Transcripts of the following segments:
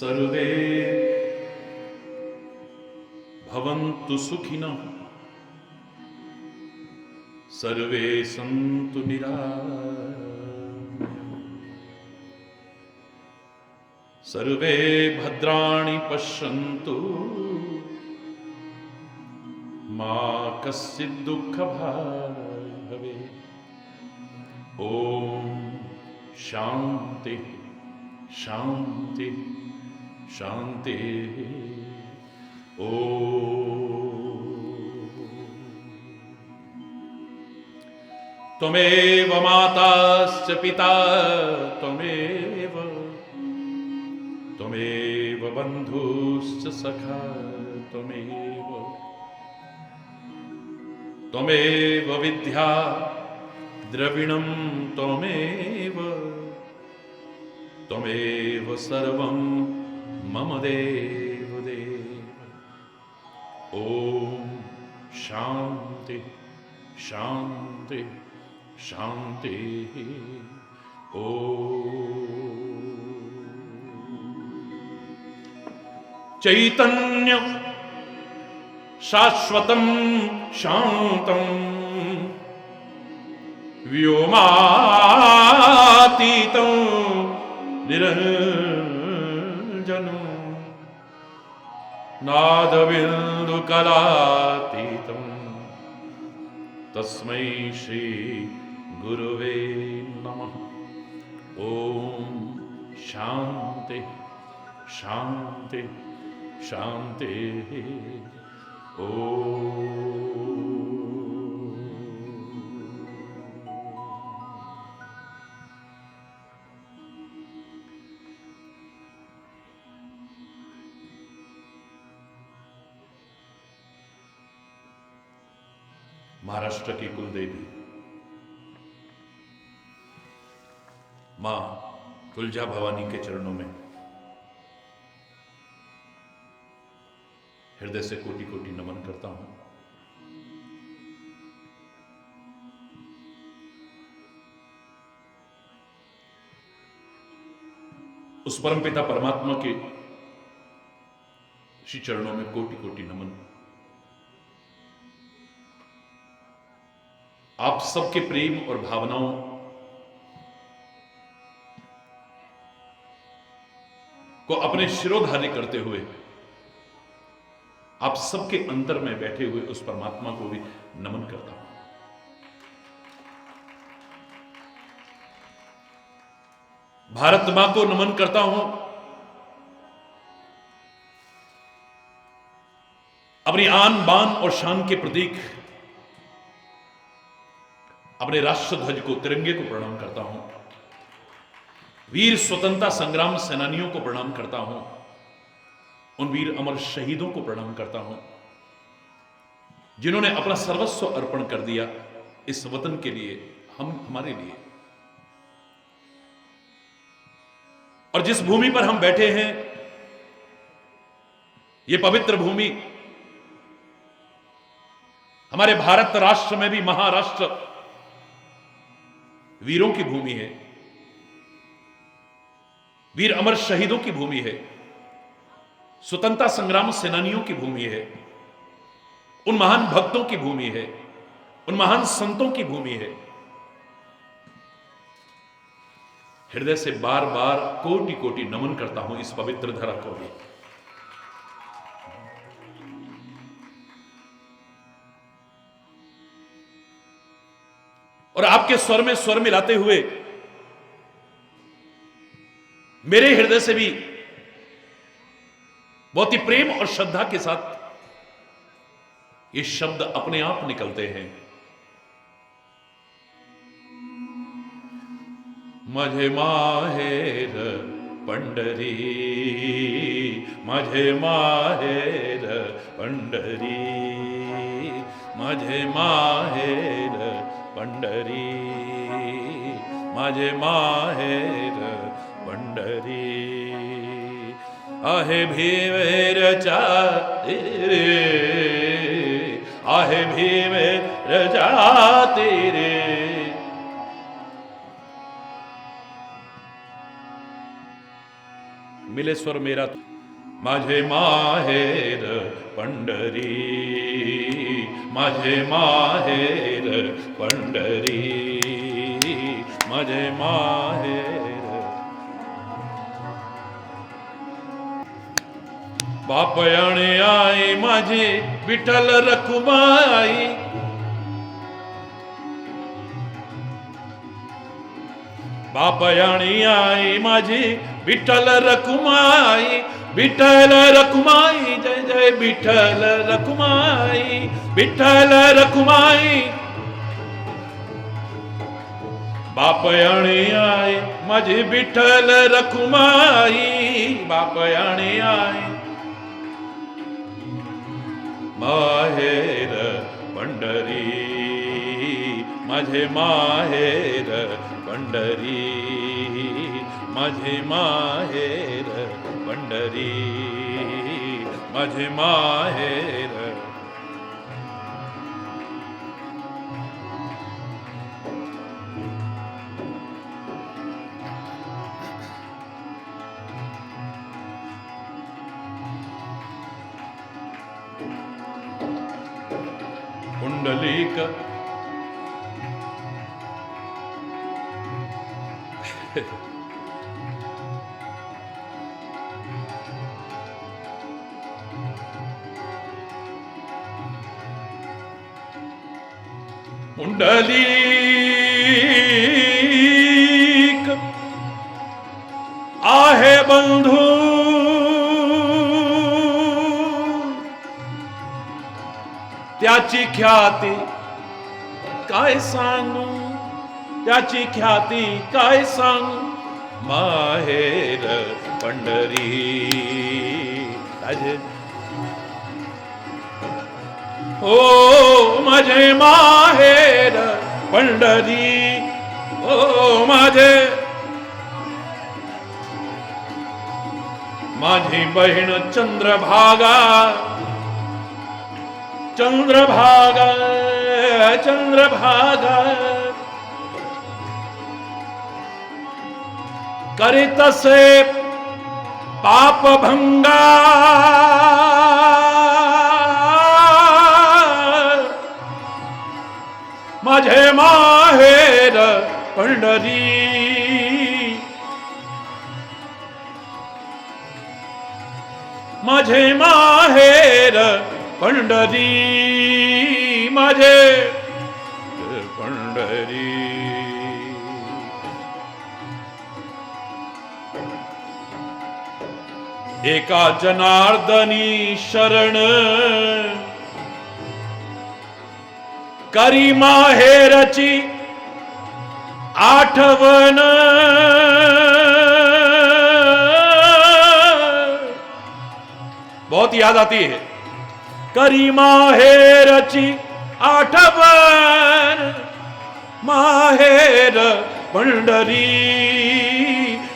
सर्वे भवन्तु सुखिनः सर्वे सन्तु निरामयाः सर्वे भद्राणि पश्यन्तु मा कश्चित् दुःखभाग् भवेत्। ॐ शान्ति शान्ति शान्ति। त्वमेव माताश्च पिता त्वमेव बन्धुश्च सखा त्वमेव विद्या द्रविणं त्वमेव सर्वं मम देव देव। ॐ शान्ति शान्ति शान्ति। ॐ चैतन्य शाश्वतं शान्तं व्योमातीतं निरञ्जनं नादबिन्दुकलातीतं तस्मै श्री गुरुवे नमः। ॐ शान्ति शान्ति शान्ति। ॐ महाराष्ट्र की कुलदेवी मां तुलजा भवानी के चरणों में हृदय से कोटि कोटि नमन करता हूं। उस परमपिता परमात्मा के श्री चरणों में कोटि कोटि नमन। आप सबके प्रेम और भावनाओं को अपने शिरोधार्य करते हुए आप सबके अंतर में बैठे हुए उस परमात्मा को भी नमन करता हूं। भारत मां को नमन करता हूं। अपनी आन बान और शान के प्रतीक अपने राष्ट्रध्वज को, तिरंगे को प्रणाम करता हूं। वीर स्वतंत्रता संग्राम सेनानियों को प्रणाम करता हूं। उन वीर अमर शहीदों को प्रणाम करता हूं जिन्होंने अपना सर्वस्व अर्पण कर दिया इस वतन के लिए, हमारे लिए। और जिस भूमि पर हम बैठे हैं, यह पवित्र भूमि हमारे भारत राष्ट्र में भी महाराष्ट्र वीरों की भूमि है, वीर अमर शहीदों की भूमि है, स्वतंत्रता संग्राम सेनानियों की भूमि है, उन महान भक्तों की भूमि है, उन महान संतों की भूमि है। हृदय से बार बार कोटि कोटि नमन करता हूं इस पवित्र धरा को भी। और आपके स्वर में स्वर मिलाते हुए मेरे हृदय से भी बहुत ही प्रेम और श्रद्धा के साथ ये शब्द अपने आप निकलते हैं। माझे माहेर पंढरी, माझे माहेर पंढरी, माझे माहेर पंढरी, माझे माहेर पंढरी। आहे भीमेरच्या रे, आहे भीमेरच्या रे, मिले स्वर मेरा माझे माहेर पंढरी, माझे माहेर पंढरी, माझे माहेर. बापयाने आई माझी विठ्ठल रखुमाई, बापयाने आई माझी विठ्ठल रखुमाई, विठ्ठल रखुमाई जय जय विठ्ठल रखुमाई, विठ्ठल रखुमाई. बापयाने आई माझी विठ्ठल रखुमाई, बापयाने आई माहेर पंढरी, माझे माहेर पंढरी, माझे माहेर पंढरी, माझे माहेर. पुंडलिक पुंडलिक आहे बंधू, त्याची ख्याती काय सांगू, त्याची ख्याती काय सांगू. माहेर पंढरी माझे, ओ माझे माहेर पंढरी, ओ माझे. माझी बहीण चंद्रभागा, चंद्रभागा, चंद्रभागा करीतसे पापभंगा, माझे माहेर पंढरी, माझे माहेर पंढरी, माझे पंढरी. एका जनार्दनी शरण करी माहेरची आठवण, बहुत याद आती है. करी माहेरची आठवण, माहेर पंढरी,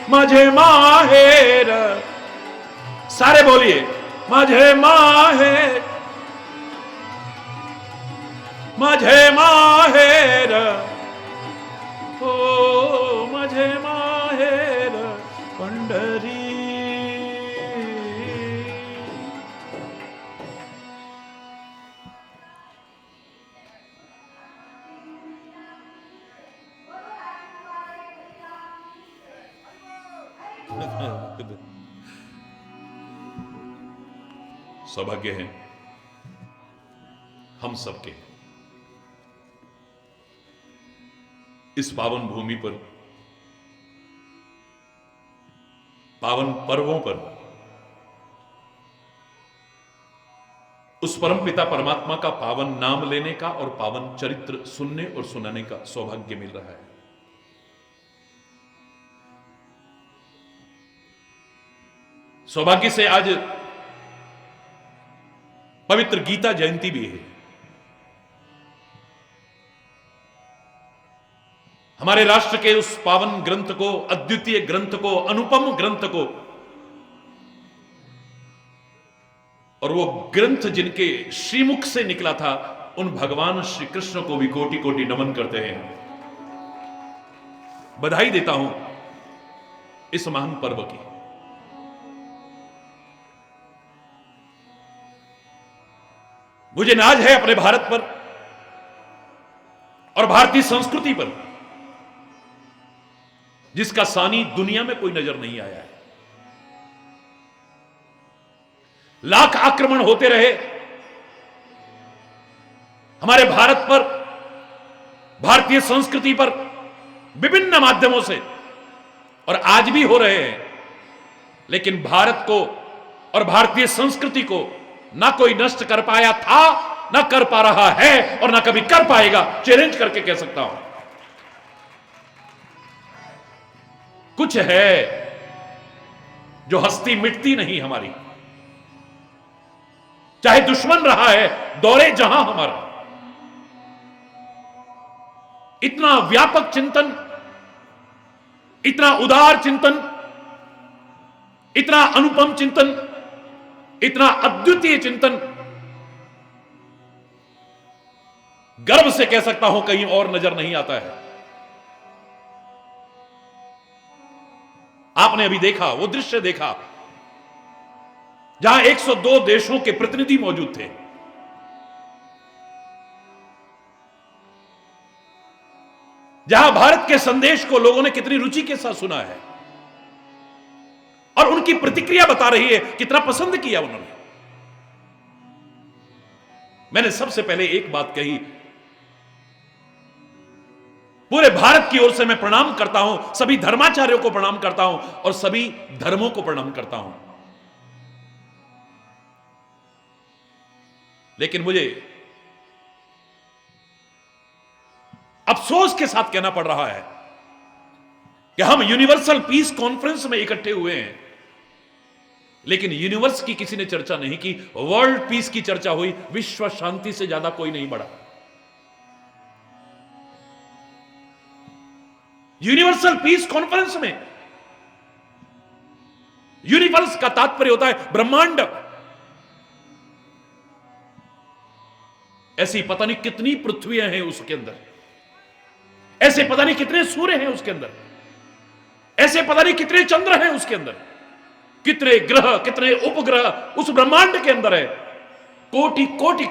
माझे माहेर. सारे बोलिए माझे माहेर, माझे माहेर, ओ माझे माहेर पंढरी. सौभाग्य है हम सबके इस पावन भूमि पर, पावन पर्वों पर उस परमपिता परमात्मा का पावन नाम लेने का और पावन चरित्र सुनने और सुनाने का सौभाग्य मिल रहा है. सौभाग्य से आज पवित्र गीता जयंती भी है. हमारे राष्ट्र के उस पावन ग्रंथ को, अद्वितीय ग्रंथ को, अनुपम ग्रंथ को, और वो ग्रंथ जिनके श्रीमुख से निकला था, उन भगवान श्री कृष्ण को भी कोटि कोटि नमन करते हैं. बधाई देता हूं इस महान पर्व की. मुझे नाज है अपने भारत पर और भारतीय संस्कृति पर, जिसका सानी दुनिया में कोई नजर नहीं आया है। लाख आक्रमण होते रहे हमारे भारत पर, भारतीय संस्कृति पर, विभिन्न माध्यमों से, और आज भी हो रहे हैं, लेकिन भारत को और भारतीय संस्कृति को ना कोई नष्ट कर पाया था, ना कर पा रहा है, और ना कभी कर पाएगा। चैलेंज करके कह सकता हूं। कुछ है जो हस्ती मिटती नहीं हमारी, चाहे दुश्मन रहा है दौरे जहां हमारा। इतना व्यापक चिंतन, इतना उदार चिंतन, इतना अनुपम चिंतन, इतना अद्वितीय चिंतन, गर्व से कह सकता हूं कहीं और नजर नहीं आता है। आपने अभी देखा, वो दृश्य देखा जहां 102 देशों के प्रतिनिधि मौजूद थे। जहां भारत के संदेश को लोगों ने कितनी रुचि के साथ सुना है और उनकी प्रतिक्रिया बता रही है कितना पसंद किया उन्होंने। मैंने सबसे पहले एक बात कही, पूरे भारत की ओर से मैं प्रणाम करता हूं, सभी धर्माचार्यों को प्रणाम करता हूं और सभी धर्मों को प्रणाम करता हूं। लेकिन मुझे अफसोस के साथ कहना पड़ रहा है कि हम यूनिवर्सल पीस कॉन्फ्रेंस में इकट्ठे हुए हैं, लेकिन यूनिवर्स की किसी ने चर्चा नहीं की। वर्ल्ड पीस की चर्चा हुई, विश्व शांति से ज्यादा कोई नहीं बढ़ा। यूनिवर्सल पीस कॉन्फ्रेंस में यूनिवर्स का तात्पर्य होता है ब्रह्मांड। ऐसी पता नहीं कितनी पृथ्वियां हैं उसके अंदर, ऐसे पता नहीं कितने सूर्य हैं उसके अंदर, ऐसे पता नहीं कितने चंद्र हैं उसके अंदर, कितने ग्रह, कितने उपग्रह उस ब्रह्मांड के अंदर है, कोटि कोटि।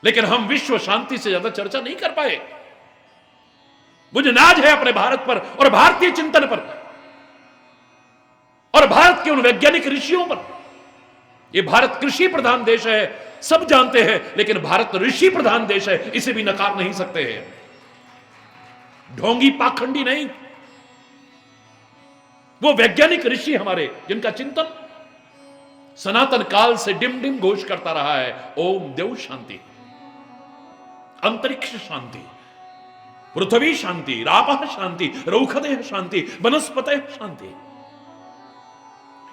लेकिन हम विश्व शांति से ज्यादा चर्चा नहीं कर पाए। मुझे नाज है अपने भारत पर और भारतीय चिंतन पर और भारत के उन वैज्ञानिक ऋषियों पर। यह भारत कृषि प्रधान देश है, सब जानते हैं, लेकिन भारत ऋषि प्रधान देश है, इसे भी नकार नहीं सकते हैं। ढोंगी पाखंडी नहीं, वो वैज्ञानिक ऋषि हमारे, जिनका चिंतन सनातन काल से डिम डिम घोष करता रहा है, ओम देव शांति, अंतरिक्ष शांति, पृथ्वी शांति, रापः शांति, रौखदेह शांति, वनस्पतयः शांति।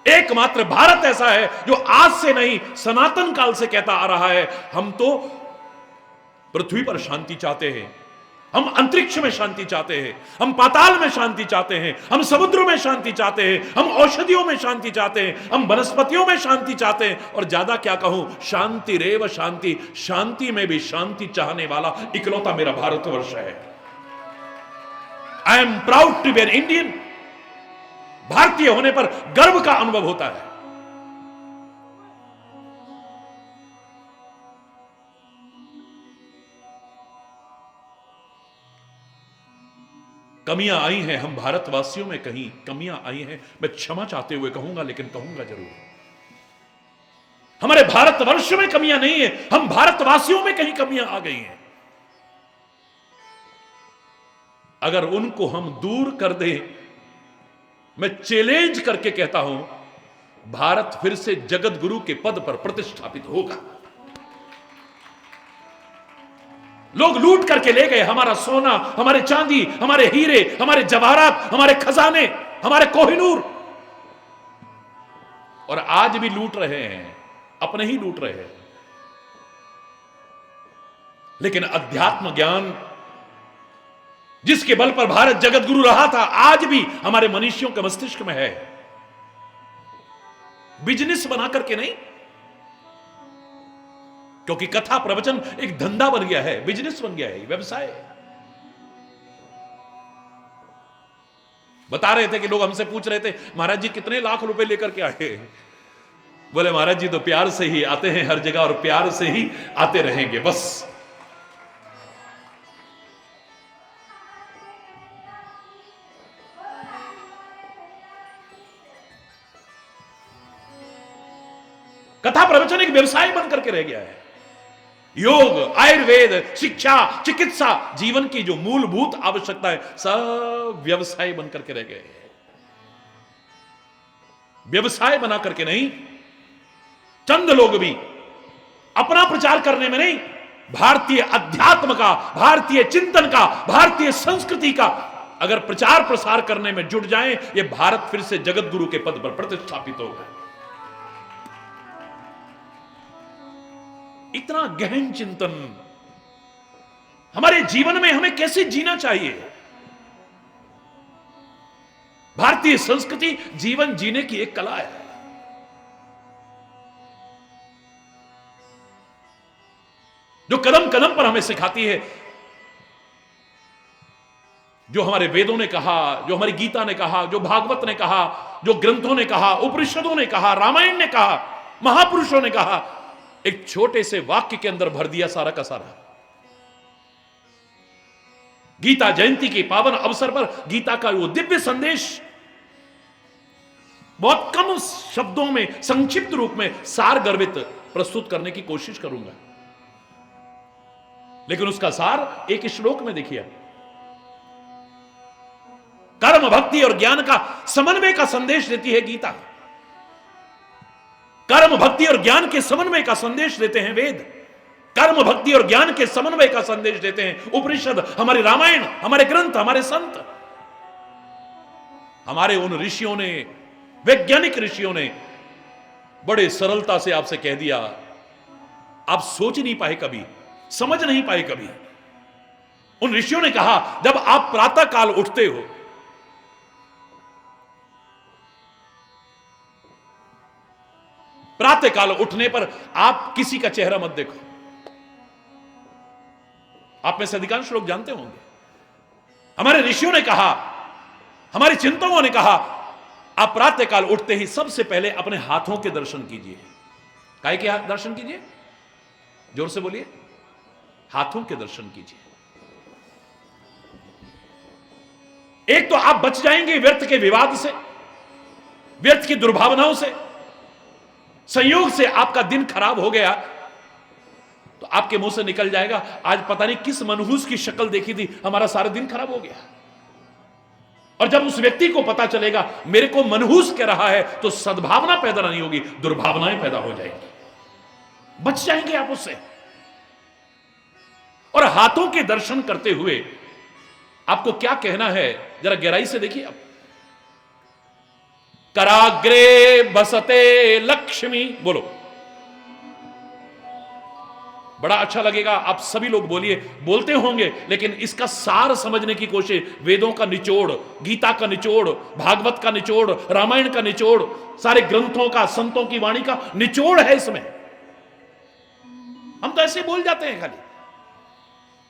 एकमात्र भारत ऐसा है जो आज से नहीं सनातन काल से कहता आ रहा है, हम तो पृथ्वी पर शांति चाहते हैं, हम अंतरिक्ष में शांति चाहते हैं, हम पाताल में शांति चाहते हैं, हम समुद्रों में शांति चाहते हैं, हम औषधियों में शांति चाहते हैं, हम वनस्पतियों में शांति चाहते हैं। और ज्यादा क्या कहूं, शांति रेव शांति, शांति में भी शांति चाहने वाला इकलौता मेरा भारतवर्ष है। I am proud to be an Indian. भारतीय होने पर गर्व का अनुभव होता है। कमियां आई हैं हम भारतवासियों में, कहीं कमियां आई हैं, मैं क्षमा चाहते हुए कहूंगा, लेकिन कहूंगा जरूर। हमारे भारतवर्ष में कमियां नहीं है, हम भारतवासियों में कहीं कमियां आ गई हैं। अगर उनको हम दूर कर दें, मैं चैलेंज करके कहता हूं, भारत फिर से जगत गुरु के पद पर प्रतिष्ठापित होगा। लोग लूट करके ले गए हमारा सोना, हमारे चांदी, हमारे हीरे, हमारे जवाहरात, हमारे खजाने, हमारे कोहिनूर, और आज भी लूट रहे हैं, अपने ही लूट रहे हैं। लेकिन अध्यात्म ज्ञान जिसके बल पर भारत जगत गुरु रहा था, आज भी हमारे मनुष्यों के मस्तिष्क में है। बिजनेस बना करके नहीं, क्योंकि कथा प्रवचन एक धंधा बन गया है, बिजनेस बन गया है, व्यवसाय। बता रहे थे कि लोग हमसे पूछ रहे थे, महाराज जी कितने लाख रुपए लेकर के आए। बोले महाराज जी तो प्यार से ही आते हैं हर जगह और प्यार से ही आते रहेंगे बस। कथा प्रवचन एक व्यवसाय बन करके रह गया है। योग, आयुर्वेद, शिक्षा, चिकित्सा, जीवन की जो मूलभूत आवश्यकता है सब व्यवसाय बन करके रह गए हैं। व्यवसाय बना करके नहीं, चंद लोग भी अपना प्रचार करने में नहीं, भारतीय अध्यात्म का, भारतीय चिंतन का, भारतीय संस्कृति का अगर प्रचार प्रसार करने में जुट जाएं, ये भारत फिर से जगत गुरु के पद पर प्रतिष्ठापित होगा। इतना गहन चिंतन हमारे जीवन में हमें कैसे जीना चाहिए। भारतीय संस्कृति जीवन जीने की एक कला है। जो कदम कदम पर हमें सिखाती है, जो हमारे वेदों ने कहा, जो हमारी गीता ने कहा, जो भागवत ने कहा, जो ग्रंथों ने कहा, उपनिषदों ने कहा, रामायण ने कहा, महापुरुषों ने कहा, एक छोटे से वाक्य के अंदर भर दिया सारा का सारा। गीता जयंती के पावन अवसर पर गीता का वो दिव्य संदेश बहुत कम शब्दों में, संक्षिप्त रूप में सार गर्भित प्रस्तुत करने की कोशिश करूंगा, लेकिन उसका सार एक श्लोक में देखिए। कर्म, भक्ति और ज्ञान का समन्वय का संदेश देती है गीता। कर्म, भक्ति और ज्ञान के समन्वय का संदेश देते हैं वेद। कर्म, भक्ति और ज्ञान के समन्वय का संदेश देते हैं उपनिषद, हमारे रामायण, हमारे ग्रंथ, हमारे संत। हमारे उन ऋषियों ने, वैज्ञानिक ऋषियों ने बड़े सरलता से आपसे कह दिया, आप सोच नहीं पाए कभी, समझ नहीं पाए कभी। उन ऋषियों ने कहा, जब आप प्रातः काल उठते हो, प्रातः काल उठने पर आप किसी का चेहरा मत देखो। आप में से अधिकांश लोग जानते होंगे, हमारे ऋषियों ने कहा, हमारे चिंतकों ने कहा, आप प्रातः काल उठते ही सबसे पहले अपने हाथों के दर्शन कीजिए। काय के दर्शन कीजिए? जोर से बोलिए। हाथों के दर्शन कीजिए। एक तो आप बच जाएंगे व्यर्थ के विवाद से, व्यर्थ की दुर्भावनाओं से। संयोग से आपका दिन खराब हो गया तो आपके मुंह से निकल जाएगा, आज पता नहीं किस मनहूस की शक्ल देखी थी, हमारा सारा दिन खराब हो गया। और जब उस व्यक्ति को पता चलेगा मेरे को मनहूस कह रहा है, तो सद्भावना पैदा नहीं होगी, दुर्भावनाएं पैदा हो जाएंगी। बच जाएंगे आप उससे। और हाथों के दर्शन करते हुए आपको क्या कहना है, जरा गहराई से देखिए आप। कराग्रे बसते लक्ष्मी, बोलो, बड़ा अच्छा लगेगा। आप सभी लोग बोलिए, बोलते होंगे, लेकिन इसका सार समझने की कोशिश, वेदों का निचोड़, गीता का निचोड़, भागवत का निचोड़, रामायण का निचोड़, सारे ग्रंथों का, संतों की वाणी का निचोड़ है इसमें। हम तो ऐसे बोल जाते हैं खाली।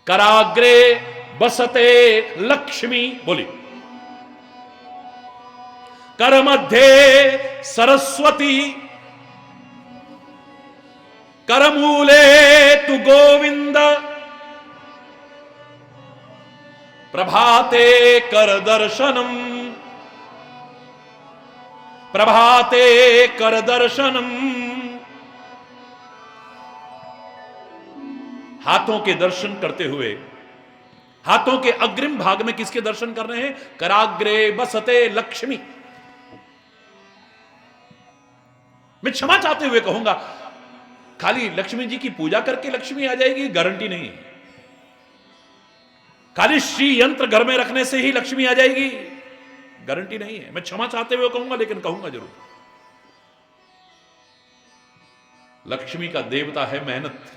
कराग्रे बसते लक्ष्मी, बोली। कर मध्य सरस्वती, करमूले तु गोविंद, प्रभाते कर दर्शनम, प्रभाते कर दर्शनम। हाथों के दर्शन करते हुए, हाथों के अग्रिम भाग में किसके दर्शन कर रहे हैं? कराग्रे बसते लक्ष्मी। मैं क्षमा चाहते हुए कहूंगा, खाली लक्ष्मी जी की पूजा करके लक्ष्मी आ जाएगी, गारंटी नहीं। खाली श्री यंत्र घर में रखने से ही लक्ष्मी आ जाएगी, गारंटी नहीं है। मैं क्षमा चाहते हुए कहूंगा, लेकिन कहूंगा जरूर। लक्ष्मी का देवता है मेहनत।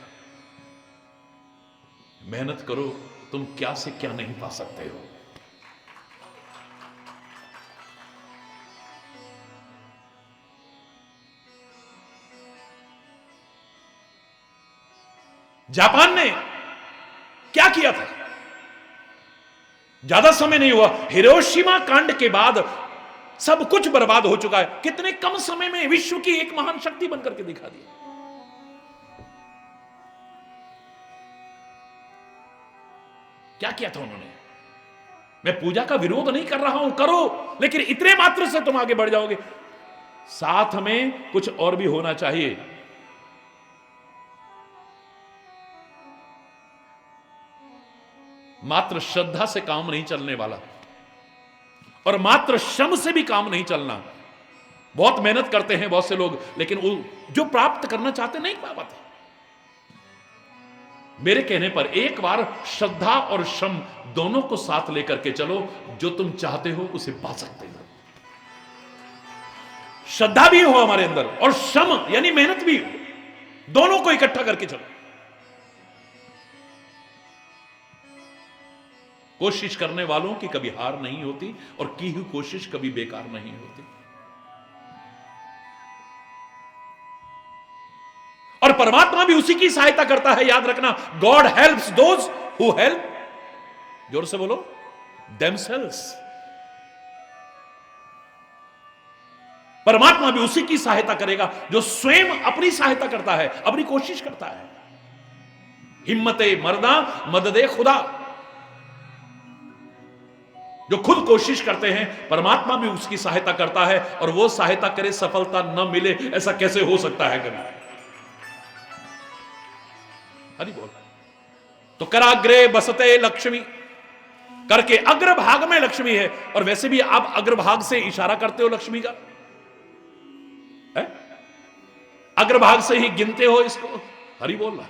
मेहनत करो, तुम क्या से क्या नहीं पा सकते हो। जापान ने क्या किया था? ज्यादा समय नहीं हुआ, हिरोशिमा कांड के बाद सब कुछ बर्बाद हो चुका है। कितने कम समय में विश्व की एक महान शक्ति बनकर के दिखा दिया। क्या किया था उन्होंने? मैं पूजा का विरोध नहीं कर रहा हूं, करो, लेकिन इतने मात्र से तुम आगे बढ़ जाओगे। साथ में कुछ और भी होना चाहिए। मात्र श्रद्धा से काम नहीं चलने वाला, और मात्र श्रम से भी काम नहीं चलना। बहुत मेहनत करते हैं बहुत से लोग, लेकिन वो जो प्राप्त करना चाहते नहीं पा पाते। मेरे कहने पर एक बार श्रद्धा और श्रम दोनों को साथ लेकर के चलो, जो तुम चाहते हो उसे पा सकते हो। श्रद्धा भी हो हमारे अंदर और श्रम यानी मेहनत भी हो, दोनों को इकट्ठा करके चलो। कोशिश करने वालों की कभी हार नहीं होती, और की हुई कोशिश कभी बेकार नहीं होती। और परमात्मा भी उसी की सहायता करता है, याद रखना। God helps those who help, जोर से बोलो, देमसेल्व्स। परमात्मा भी उसी की सहायता करेगा जो स्वयं अपनी सहायता करता है, अपनी कोशिश करता है। हिम्मते मर्दा मददे खुदा। जो खुद कोशिश करते हैं, परमात्मा भी उसकी सहायता करता है, और वो सहायता करे सफलता न मिले, ऐसा कैसे हो सकता है कभी? हरि बोल। तो कराग्रे बसते लक्ष्मी, करके अग्रभाग में लक्ष्मी है। और वैसे भी आप अग्रभाग से इशारा करते हो लक्ष्मी का, है? अग्रभाग से ही गिनते हो इसको। हरि बोल रहा,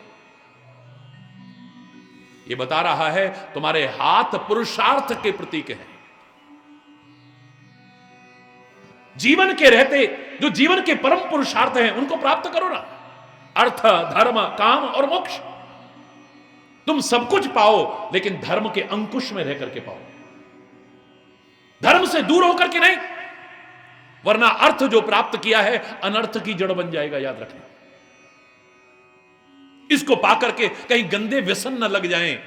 ये बता रहा है तुम्हारे हाथ पुरुषार्थ के प्रतीक हैं। जीवन के रहते जो जीवन के परम पुरुषार्थ हैं, उनको प्राप्त करो ना। अर्थ, धर्म, काम और मोक्ष। तुम सब कुछ पाओ, लेकिन धर्म के अंकुश में रह करके पाओ, धर्म से दूर होकर के नहीं। वरना अर्थ जो प्राप्त किया है अनर्थ की जड़ बन जाएगा, याद रखना। इसको पाकर के कहीं गंदे व्यसन न लग जाएं,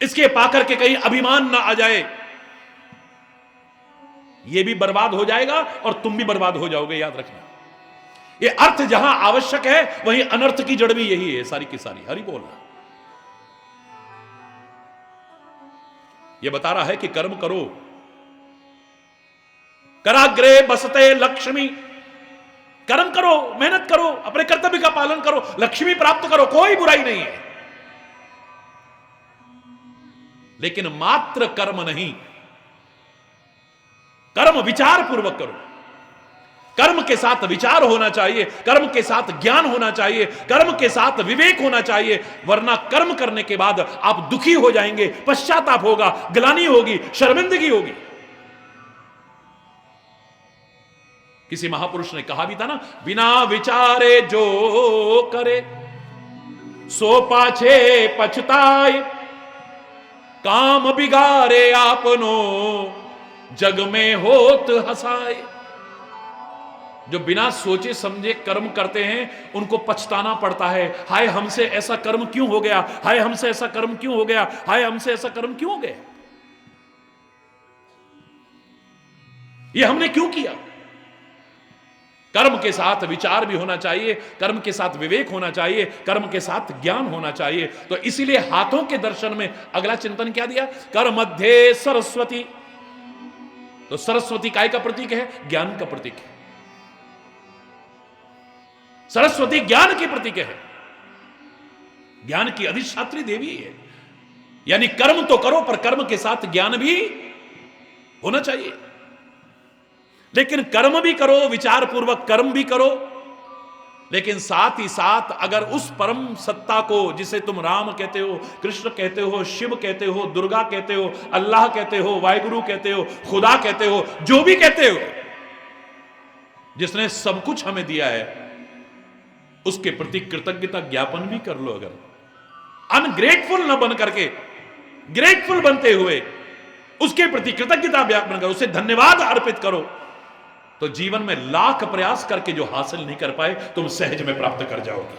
इसके पाकर के कहीं अभिमान न आ जाए, यह भी बर्बाद हो जाएगा और तुम भी बर्बाद हो जाओगे, याद रखना। ये अर्थ जहां आवश्यक है, वहीं अनर्थ की जड़ भी यही है, सारी की सारी। हरि बोल रहा, यह बता रहा है कि कर्म करो। कराग्रे बसते लक्ष्मी, कर्म करो, मेहनत करो, अपने कर्तव्य का पालन करो, लक्ष्मी प्राप्त करो, कोई बुराई नहीं है। लेकिन मात्र कर्म नहीं, कर्म विचार पूर्वक करो। कर्म के साथ विचार होना चाहिए, कर्म के साथ ज्ञान होना चाहिए, कर्म के साथ विवेक होना चाहिए। वरना कर्म करने के बाद आप दुखी हो जाएंगे, पश्चाताप होगा, ग्लानि होगी, शर्मिंदगी होगी। किसी महापुरुष ने कहा भी था ना, बिना विचारे जो करे सो पाछे पछताए, काम बिगारे आपनो जग में होत हसाए। जो बिना सोचे समझे कर्म करते हैं, उनको पछताना पड़ता है। हाय हमसे ऐसा कर्म क्यों हो गया, हाय हमसे ऐसा कर्म क्यों हो गया, हाय हमसे ऐसा कर्म क्यों हो गया, ये हमने क्यों किया। कर्म के साथ विचार भी होना चाहिए, कर्म के साथ विवेक होना चाहिए, कर्म के साथ ज्ञान होना चाहिए। तो इसीलिए हाथों के दर्शन में अगला चिंतन क्या दिया, कर मध्य सरस्वती। तो सरस्वती काय का प्रतीक है, ज्ञान का प्रतीक है। सरस्वती ज्ञान की प्रतीक है, ज्ञान की अधिष्ठात्री देवी है। यानी कर्म तो करो, पर कर्म के साथ ज्ञान भी होना चाहिए। लेकिन कर्म भी करो, विचार पूर्वक कर्म भी करो, लेकिन साथ ही साथ अगर उस परम सत्ता को, जिसे तुम राम कहते हो, कृष्ण कहते हो, शिव कहते हो, दुर्गा कहते हो, अल्लाह कहते हो, वाहिगुरु कहते हो, खुदा कहते हो, जो भी कहते हो, जिसने सब कुछ हमें दिया है, उसके प्रति कृतज्ञता ज्ञापन भी कर लो। अगर अनग्रेटफुल न बन करके ग्रेटफुल बनते हुए उसके प्रति कृतज्ञता ज्ञापन करो, उसे धन्यवाद अर्पित करो, तो जीवन में लाख प्रयास करके जो हासिल नहीं कर पाए, तुम सहज में प्राप्त कर जाओगे।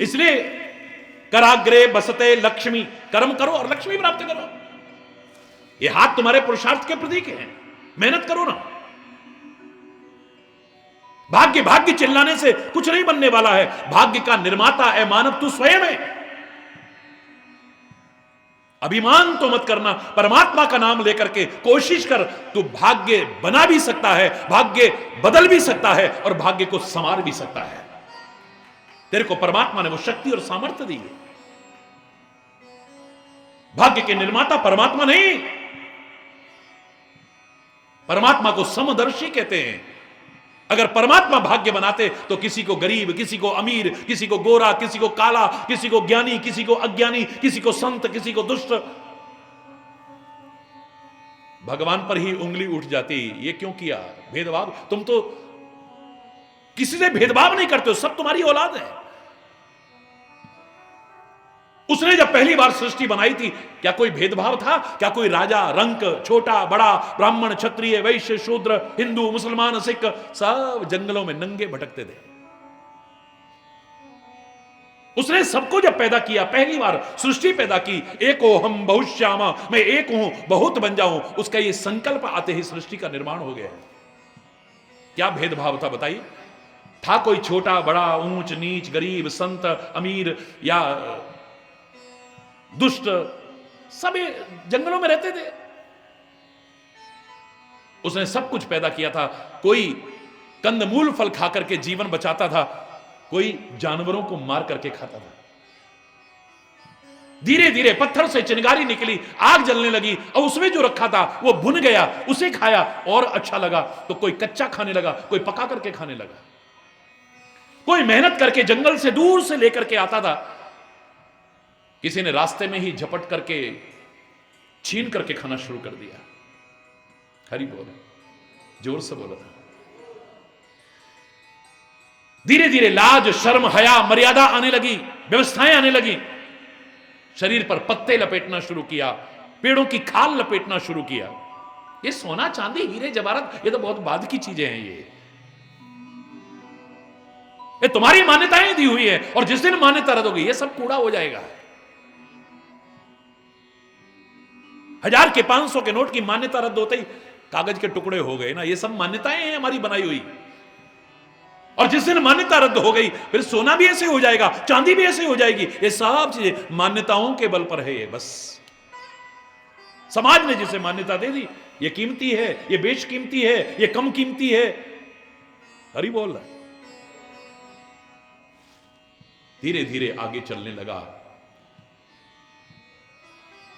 इसलिए कराग्रे बसते लक्ष्मी, कर्म करो और लक्ष्मी प्राप्त करो। ये हाथ तुम्हारे पुरुषार्थ के प्रतीक हैं, मेहनत करो ना। भाग्य भाग्य चिल्लाने से कुछ नहीं बनने वाला है। भाग्य का निर्माता है मानव, तू स्वयं है। अभिमान तो मत करना, परमात्मा का नाम लेकर के कोशिश कर। तू भाग्य बना भी सकता है, भाग्य बदल भी सकता है और भाग्य को संवार भी सकता है। तेरे को परमात्मा ने वो शक्ति और सामर्थ्य दी है। भाग्य के निर्माता परमात्मा नहीं, परमात्मा को समदर्शी कहते हैं। अगर परमात्मा भाग्य बनाते तो किसी को गरीब, किसी को अमीर, किसी को गोरा, किसी को काला, किसी को ज्ञानी, किसी को अज्ञानी, किसी को संत, किसी को दुष्ट, भगवान पर ही उंगली उठ जाती। ये क्यों किया भेदभाव? तुम तो किसी से भेदभाव नहीं करते हो, सब तुम्हारी औलाद है। उसने जब पहली बार सृष्टि बनाई थी, क्या कोई भेदभाव था? क्या कोई राजा, रंक, छोटा बड़ा, ब्राह्मण, क्षत्रिय, वैश्य, शूद्र, हिंदू, मुसलमान, सिख, सब जंगलों में नंगे भटकते थे। उसने सबको जब पैदा किया, पहली बार सृष्टि पैदा की, एको हम बहुश्यामा, मैं एक हूं बहुत बन जाऊं, उसका ये संकल्प आते ही सृष्टि का निर्माण हो गया। क्या भेदभाव था बताइए? था कोई छोटा बड़ा, ऊंच नीच, गरीब, संत, अमीर या दुष्ट? सभी जंगलों में रहते थे। उसने सब कुछ पैदा किया था। कोई कंदमूल फल खा करके जीवन बचाता था, कोई जानवरों को मार करके खाता था। धीरे धीरे पत्थर से चिंगारी निकली, आग जलने लगी और उसमें जो रखा था वो भुन गया, उसे खाया और अच्छा लगा तो कोई कच्चा खाने लगा, कोई पका करके खाने लगा। कोई मेहनत करके जंगल से दूर से लेकर के आता था, किसी ने रास्ते में ही झपट करके छीन करके खाना शुरू कर दिया। हरि बोल, जोर से बोला था। धीरे धीरे लाज, शर्म, हया, मर्यादा आने लगी, व्यवस्थाएं आने लगी। शरीर पर पत्ते लपेटना शुरू किया, पेड़ों की खाल लपेटना शुरू किया। ये सोना चांदी हीरे जवाहरात ये तो बहुत बाद की चीजें हैं। ये तुम्हारी मान्यताएं दी हुई है और जिस दिन मान्यता रद्द होगी ये सब कूड़ा हो जाएगा। 1000 के 500 के नोट की मान्यता रद्द होते ही कागज के टुकड़े हो गए ना। ये सब मान्यताएं हैं हमारी बनाई हुई। और जिस दिन मान्यता रद्द हो गई फिर सोना भी ऐसे हो जाएगा, चांदी भी ऐसे हो जाएगी। ये सब चीजें मान्यताओं के बल पर है। ये बस समाज ने जिसे मान्यता दे दी, ये कीमती है, ये बेशकीमती है, ये कम कीमती है। हरि बोल रहा है। धीरे धीरे आगे चलने लगा।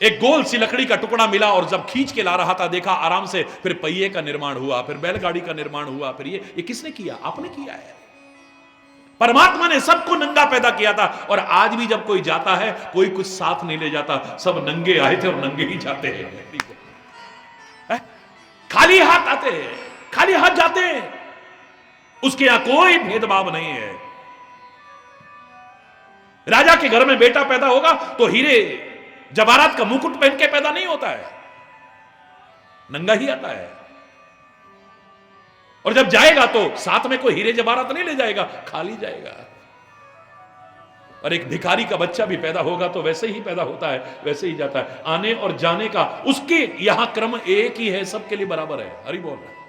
एक गोल सी लकड़ी का टुकड़ा मिला और जब खींच के ला रहा था, देखा आराम से, फिर पहिए का निर्माण हुआ, फिर बैलगाड़ी का निर्माण हुआ, फिर ये किसने किया? आपने किया है। परमात्मा ने सबको नंगा पैदा किया था। और आज भी जब कोई जाता है, कोई कुछ साथ नहीं ले जाता, सब नंगे आए थे और नंगे ही जाते हैं। खाली हाथ आते हैं, खाली हाथ जाते हैं। उसके यहां कोई भेदभाव नहीं है। राजा के घर में बेटा पैदा होगा तो हीरे जवाहरात का मुकुट पहन के पैदा नहीं होता है, नंगा ही आता है। और जब जाएगा तो साथ में कोई हीरे जवाहरात नहीं ले जाएगा, खाली जाएगा। और एक भिखारी का बच्चा भी पैदा होगा तो वैसे ही पैदा होता है, वैसे ही जाता है। आने और जाने का उसके यहां क्रम एक ही है, सबके लिए बराबर है। हरि बोल रहा है।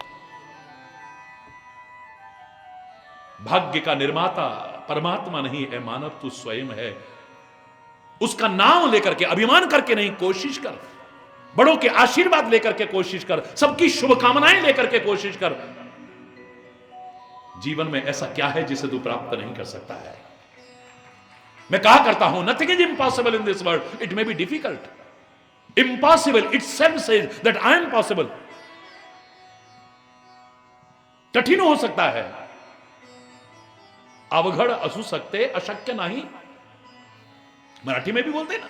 भाग्य का निर्माता परमात्मा नहीं है मानव, तू स्वयं है। उसका नाम लेकर के, अभिमान करके नहीं, कोशिश कर। बड़ों के आशीर्वाद लेकर के कोशिश कर, सबकी शुभकामनाएं लेकर के कोशिश कर। जीवन में ऐसा क्या है जिसे तू प्राप्त नहीं कर सकता है? मैं कहा करता हूं, nothing is impossible in this world, it may be difficult. Impossible itself says that I am possible. कठिन हो सकता है, अवघड़ असू सकते, अशक्य नहीं, मराठी में भी बोलते ना।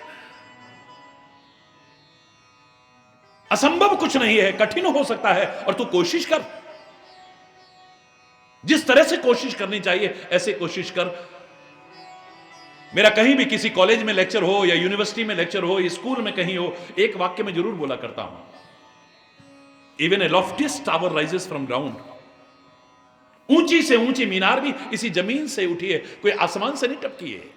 असंभव कुछ नहीं है, कठिन हो सकता है और तू कोशिश कर। जिस तरह से कोशिश करनी चाहिए ऐसे कोशिश कर। मेरा कहीं भी किसी कॉलेज में लेक्चर हो या यूनिवर्सिटी में लेक्चर हो या स्कूल में कहीं हो, एक वाक्य में जरूर बोला करता हूं, even a loftiest tower rises from ground. ऊंची से ऊंची मीनार भी इसी जमीन से उठी है, कोई आसमान से नहीं टपकी है।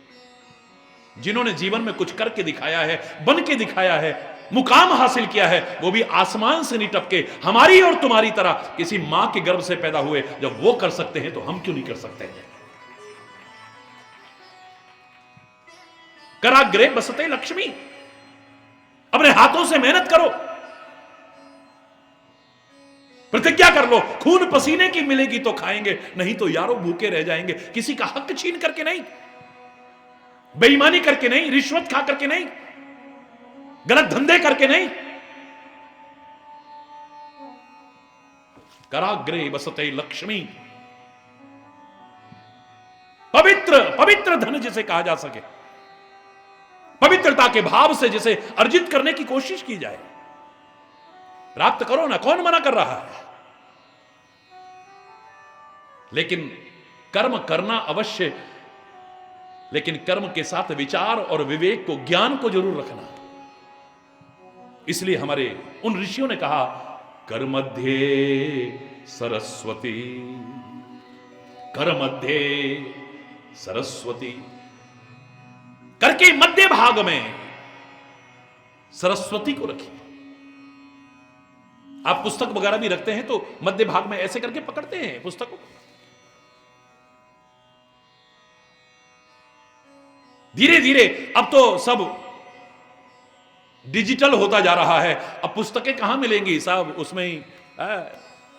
जिन्होंने जीवन में कुछ करके दिखाया है, बन के दिखाया है, मुकाम हासिल किया है, वो भी आसमान से नहीं टपके, हमारी और तुम्हारी तरह किसी मां के गर्भ से पैदा हुए। जब वो कर सकते हैं तो हम क्यों नहीं कर सकते हैं? कराग्रे बसते लक्ष्मी, अपने हाथों से मेहनत करो, प्रतिज्ञा कर लो, खून पसीने की मिलेगी तो खाएंगे, नहीं तो यारो भूखे रह जाएंगे। किसी का हक छीन करके नहीं, बेईमानी करके नहीं, रिश्वत खा करके नहीं, गलत धंधे करके नहीं। कराग्रे बसते लक्ष्मी, पवित्र पवित्र धन जिसे कहा जा सके, पवित्रता के भाव से जिसे अर्जित करने की कोशिश की जाए, प्राप्त करो ना, कौन मना कर रहा है? लेकिन कर्म करना अवश्य, लेकिन कर्म के साथ विचार और विवेक को, ज्ञान को जरूर रखना। इसलिए हमारे उन ऋषियों ने कहा, कर मध्ये सरस्वती, कर मध्ये सरस्वती, करके मध्य भाग में सरस्वती को रखिए। आप पुस्तक वगैरह भी रखते हैं तो मध्य भाग में ऐसे करके पकड़ते हैं पुस्तकों को। धीरे धीरे अब तो सब डिजिटल होता जा रहा है, अब पुस्तकें कहां मिलेंगी साहब, उसमें ही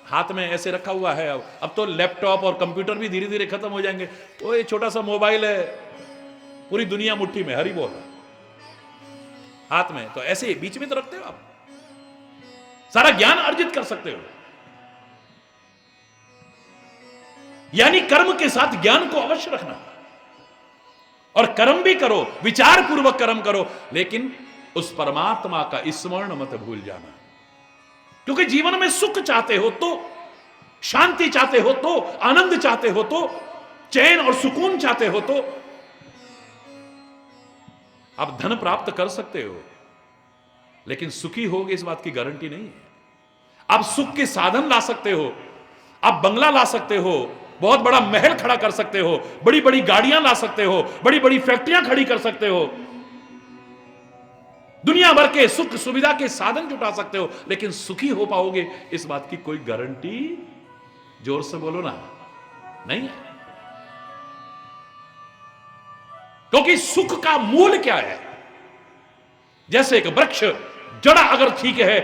हाथ में ऐसे रखा हुआ है। अब तो लैपटॉप और कंप्यूटर भी धीरे धीरे खत्म हो जाएंगे। तो ये छोटा सा मोबाइल है, पूरी दुनिया मुट्ठी में, हरी बोल हाथ में, तो ऐसे बीच में तो रखते हो आप, सारा ज्ञान अर्जित कर सकते हो। यानी कर्म के साथ ज्ञान को अवश्य रखना, और कर्म भी करो, विचार पूर्वक कर्म करो, लेकिन उस परमात्मा का स्मरण मत भूल जाना। क्योंकि जीवन में सुख चाहते हो तो, शांति चाहते हो तो, आनंद चाहते हो तो, चैन और सुकून चाहते हो तो आप धन प्राप्त कर सकते हो, लेकिन सुखी होगे इस बात की गारंटी नहीं है। आप सुख के साधन ला सकते हो, आप बंगला ला सकते हो, बहुत बड़ा महल खड़ा कर सकते हो, बड़ी बड़ी गाड़ियां ला सकते हो, बड़ी बड़ी फैक्ट्रियां खड़ी कर सकते हो, दुनिया भर के सुख सुविधा के साधन जुटा सकते हो, लेकिन सुखी हो पाओगे इस बात की कोई गारंटी, जोर से बोलो ना, नहीं है। क्योंकि सुख का मूल क्या है? जैसे एक वृक्ष जड़ अगर ठीक है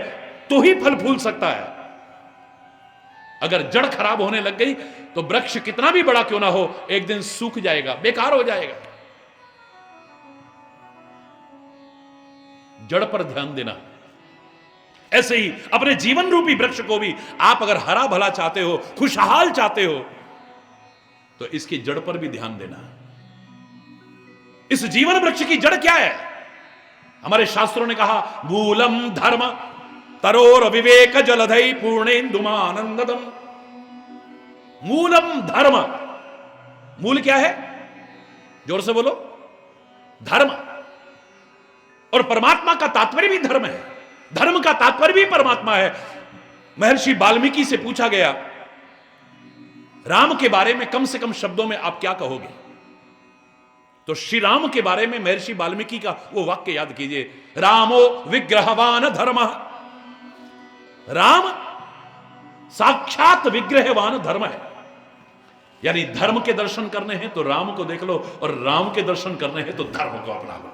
तो ही फल फूल सकता है, अगर जड़ खराब होने लग गई तो वृक्ष कितना भी बड़ा क्यों ना हो, एक दिन सूख जाएगा, बेकार हो जाएगा। जड़ पर ध्यान देना। ऐसे ही अपने जीवन रूपी वृक्ष को भी आप अगर हरा भला चाहते हो, खुशहाल चाहते हो, तो इसकी जड़ पर भी ध्यान देना। इस जीवन वृक्ष की जड़ क्या है? हमारे शास्त्रों ने कहा, मूलम धर्म तरोर विवेक जलधई पूर्णेन्दुमानंदम। मूलम धर्म, मूल क्या है? जोर से बोलो, धर्म। और परमात्मा का तात्पर्य भी धर्म है, धर्म का तात्पर्य भी परमात्मा है। महर्षि वाल्मीकि से पूछा गया, राम के बारे में कम से कम शब्दों में आप क्या कहोगे? तो श्री राम के बारे में महर्षि वाल्मीकि का वो वाक्य याद कीजिए, रामो विग्रहवान धर्म। राम साक्षात विग्रहवान धर्म है। यानी धर्म के दर्शन करने हैं तो राम को देख लो, और राम के दर्शन करने हैं तो धर्म को अपना लो।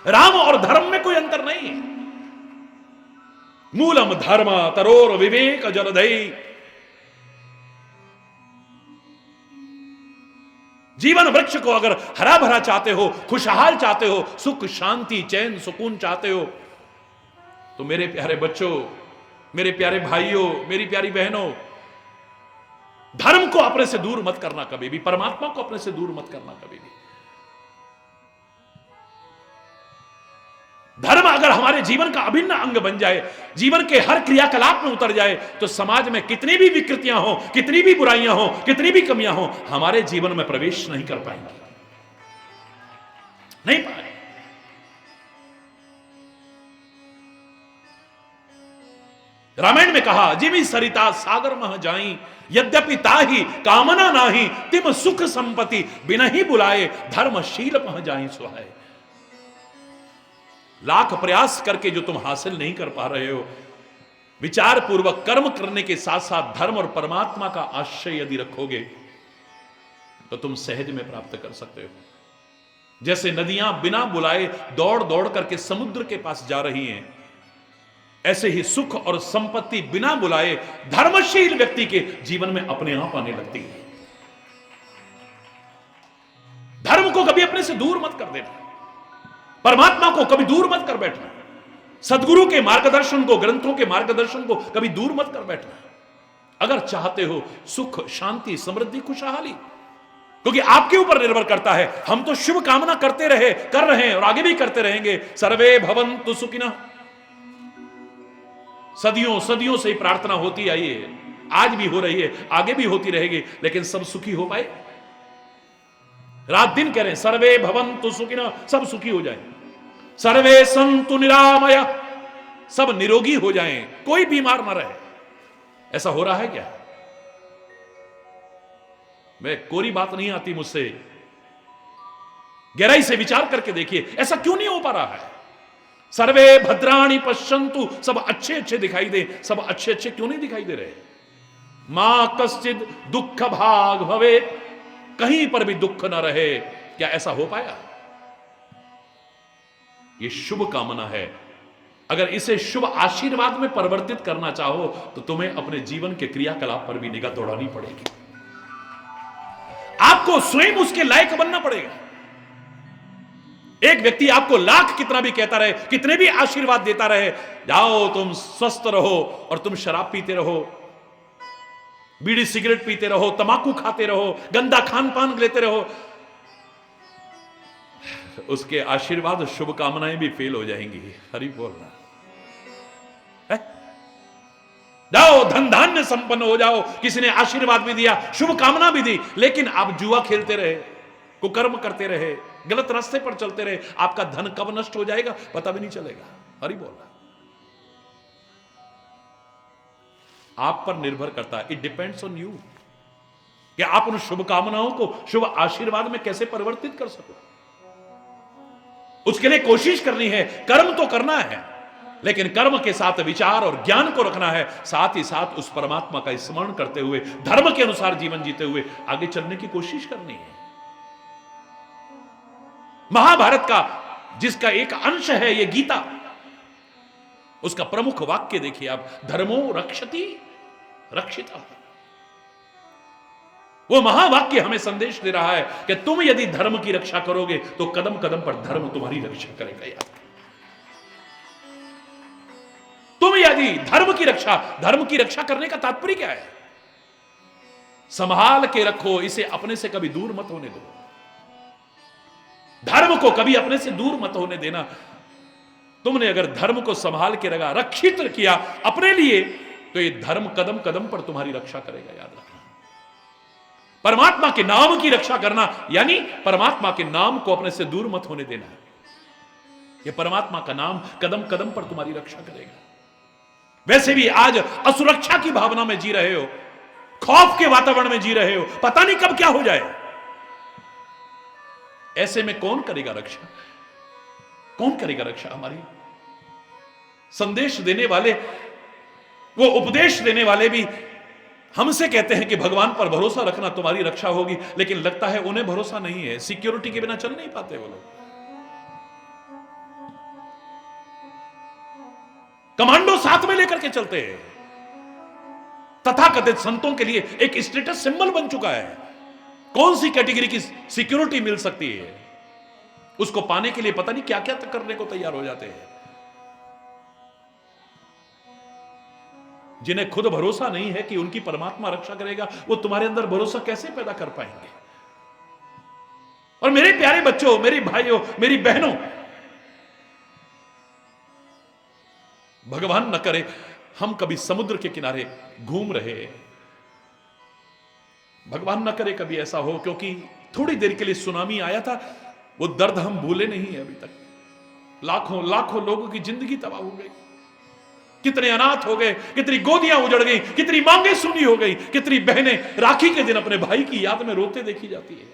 राम और धर्म में कोई अंतर नहीं है। मूलम धर्म तरोर विवेक जलधई। जीवन वृक्ष को अगर हरा भरा चाहते हो, खुशहाल चाहते हो, सुख शांति चैन सुकून चाहते हो, तो मेरे प्यारे बच्चों, मेरे प्यारे भाइयों, मेरी प्यारी बहनों, धर्म को अपने से दूर मत करना कभी भी, परमात्मा को अपने से दूर मत करना कभी भी। धर्म अगर हमारे जीवन का अभिन्न अंग बन जाए, जीवन के हर क्रियाकलाप में उतर जाए, तो समाज में कितनी भी विकृतियां हो, कितनी भी बुराइयां हो, कितनी भी कमियां हो, हमारे जीवन में प्रवेश नहीं कर पाएंगी, नहीं पाए। रामायण में कहा, जिमी सरिता सागर मह जाई, यद्यपि ताही कामना नाही, तिम सुख संपत्ति बिना ही बुलाए, धर्मशील मह जाई सुहाए। लाख प्रयास करके जो तुम हासिल नहीं कर पा रहे हो, विचार पूर्वक कर्म करने के साथ साथ धर्म और परमात्मा का आश्रय यदि रखोगे तो तुम सहज में प्राप्त कर सकते हो। जैसे नदियां बिना बुलाए दौड़ दौड़ करके समुद्र के पास जा रही हैं, ऐसे ही सुख और संपत्ति बिना बुलाए धर्मशील व्यक्ति के जीवन में अपने आप आने लगती है। धर्म को कभी अपने से दूर मत कर देना, परमात्मा को कभी दूर मत कर बैठना, सदगुरु के मार्गदर्शन को, ग्रंथों के मार्गदर्शन को कभी दूर मत कर बैठना। अगर चाहते हो सुख, शांति, समृद्धि, खुशहाली, क्योंकि आपके ऊपर निर्भर करता है। हम तो शुभ कामना करते रहे, कर रहे हैं और आगे भी करते रहेंगे। सर्वे भवन्तु सुखिनः, सदियों सदियों से ही प्रार्थना होती आई है, आज भी हो रही है, आगे भी होती रहेगी, लेकिन सब सुखी हो पाए? रात दिन कह रहे हैं सर्वे भवन्तु सुखिनः, सब सुखी हो जाएं। सर्वे सन्तु निरामया, सब निरोगी हो जाएं, कोई बीमार ना रहे। ऐसा हो रहा है क्या? मैं कोरी बात नहीं आती मुझसे, गहराई से विचार करके देखिए, ऐसा क्यों नहीं हो पा रहा है? सर्वे भद्राणि पश्यन्तु, सब अच्छे अच्छे दिखाई दे, सब अच्छे अच्छे क्यों नहीं दिखाई दे रहे? मां कश्चिद दुख भाग भवेत्, कहीं पर भी दुख ना रहे, क्या ऐसा हो पाया? ये शुभ कामना है। अगर इसे शुभ आशीर्वाद में परिवर्तित करना चाहो तो तुम्हें अपने जीवन के क्रियाकलाप पर भी निगाह दौड़ानी पड़ेगी। आपको स्वयं उसके लायक बनना पड़ेगा। एक व्यक्ति आपको लाख कितना भी कहता रहे, कितने भी आशीर्वाद देता रहे, जाओ तुम स्वस्थ रहो, और तुम शराब पीते रहो, बीड़ी सिगरेट पीते रहो, तंबाकू खाते रहो, गंदा खान पान लेते रहो, उसके आशीर्वाद, शुभकामनाएं भी फेल हो जाएंगी। हरि बोलना है? जाओ धन धान्य संपन्न हो जाओ, किसी ने आशीर्वाद भी दिया, शुभकामना भी दी, लेकिन आप जुआ खेलते रहे, कुकर्म करते रहे, गलत रास्ते पर चलते रहे, आपका धन कब नष्ट हो जाएगा पता भी नहीं चलेगा। हरि बोलना। आप पर निर्भर करता है, इट डिपेंड्स ऑन यू, कि आप उन शुभकामनाओं को शुभ आशीर्वाद में कैसे परिवर्तित कर सको। उसके लिए कोशिश करनी है, कर्म तो करना है, लेकिन कर्म के साथ विचार और ज्ञान को रखना है, साथ ही साथ उस परमात्मा का स्मरण करते हुए, धर्म के अनुसार जीवन जीते हुए आगे चलने की कोशिश करनी है। महाभारत का जिसका एक अंश है ये गीता, उसका प्रमुख वाक्य देखिए आप, धर्मो रक्षति रक्षिता। वो महावाक्य हमें संदेश दे रहा है कि तुम यदि धर्म की रक्षा करोगे तो कदम कदम पर धर्म तुम्हारी रक्षा करेगा। यार तुम यदि धर्म की रक्षा करने का तात्पर्य क्या है? संभाल के रखो इसे, अपने से कभी दूर मत होने दो। धर्म को कभी अपने से दूर मत होने देना। तुमने अगर धर्म को संभाल के रखा, रक्षित किया अपने लिए, तो ये धर्म कदम कदम पर तुम्हारी रक्षा करेगा। याद रखना, परमात्मा के नाम की रक्षा करना यानी परमात्मा के नाम को अपने से दूर मत होने देना। ये परमात्मा का नाम कदम कदम पर तुम्हारी रक्षा करेगा। वैसे भी आज असुरक्षा की भावना में जी रहे हो, खौफ के वातावरण में जी रहे हो, पता नहीं कब क्या हो जाए। ऐसे में कौन करेगा रक्षा? कौन करेगा रक्षा हमारी? संदेश देने वाले, वो उपदेश देने वाले भी हमसे कहते हैं कि भगवान पर भरोसा रखना, तुम्हारी रक्षा होगी, लेकिन लगता है उन्हें भरोसा नहीं है। सिक्योरिटी के बिना चल नहीं पाते वो लोग। कमांडो साथ में लेकर के चलते हैं। तथाकथित संतों के लिए एक स्टेटस सिंबल बन चुका है। कौन सी कैटेगरी की सिक्योरिटी मिल सकती है, उसको पाने के लिए पता नहीं क्या क्या करने को तैयार हो जाते हैं। जिन्हें खुद भरोसा नहीं है कि उनकी परमात्मा रक्षा करेगा, वो तुम्हारे अंदर भरोसा कैसे पैदा कर पाएंगे? और मेरे प्यारे बच्चों, मेरे भाइयों, मेरी बहनों, भगवान न करे हम कभी समुद्र के किनारे घूम रहे, भगवान न करे कभी ऐसा हो, क्योंकि थोड़ी देर के लिए सुनामी आया था, वो दर्द हम भूले नहीं है अभी तक। लाखों लाखों लोगों की जिंदगी तबाह हो गई, कितने अनाथ हो गए, कितनी गोदियां उजड़ गई, कितनी मांगे सुनी हो गई, कितनी बहनें राखी के दिन अपने भाई की याद में रोते देखी जाती है।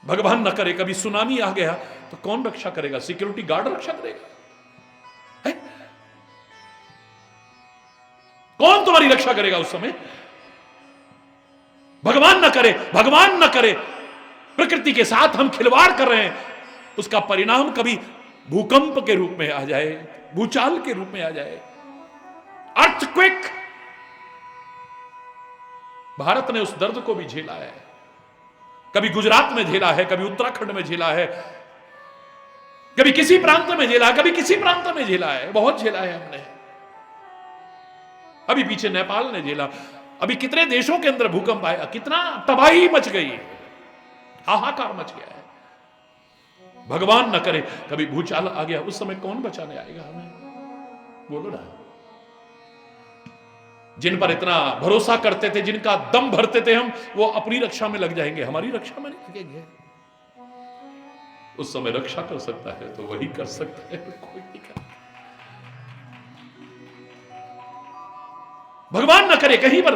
भगवान न करे कभी सुनामी आ गया तो कौन रक्षा करेगा? सिक्योरिटी गार्ड रक्षा करेगा? है? कौन तुम्हारी रक्षा करेगा उस समय? भगवान न करे, भगवान न करे, प्रकृति के साथ हम खिलवाड़ कर रहे हैं, उसका परिणाम कभी भूकंप के रूप में आ जाए, भूचाल के रूप में आ जाए, अर्थक्वेक। भारत ने उस दर्द को भी झेला है, कभी गुजरात में झेला है, कभी उत्तराखंड में झेला है, कभी किसी प्रांत में झेला है, कभी किसी प्रांत में झेला है, बहुत झेला है हमने। अभी पीछे नेपाल ने झेला, अभी कितने देशों के अंदर भूकंप आया, कितना तबाही मच गई है, हाहाकार मच गया है। भगवान न करे कभी भूचाल आ गया, उस समय कौन बचाने आएगा हमें? बोलो ना। जिन पर इतना भरोसा करते थे, जिनका दम भरते थे हम, वो अपनी रक्षा में लग जाएंगे, हमारी रक्षा में नहीं लगेंगे। उस समय रक्षा कर सकता है तो वही कर सकता है, कोई नहीं कर। भगवान न करे कहीं पर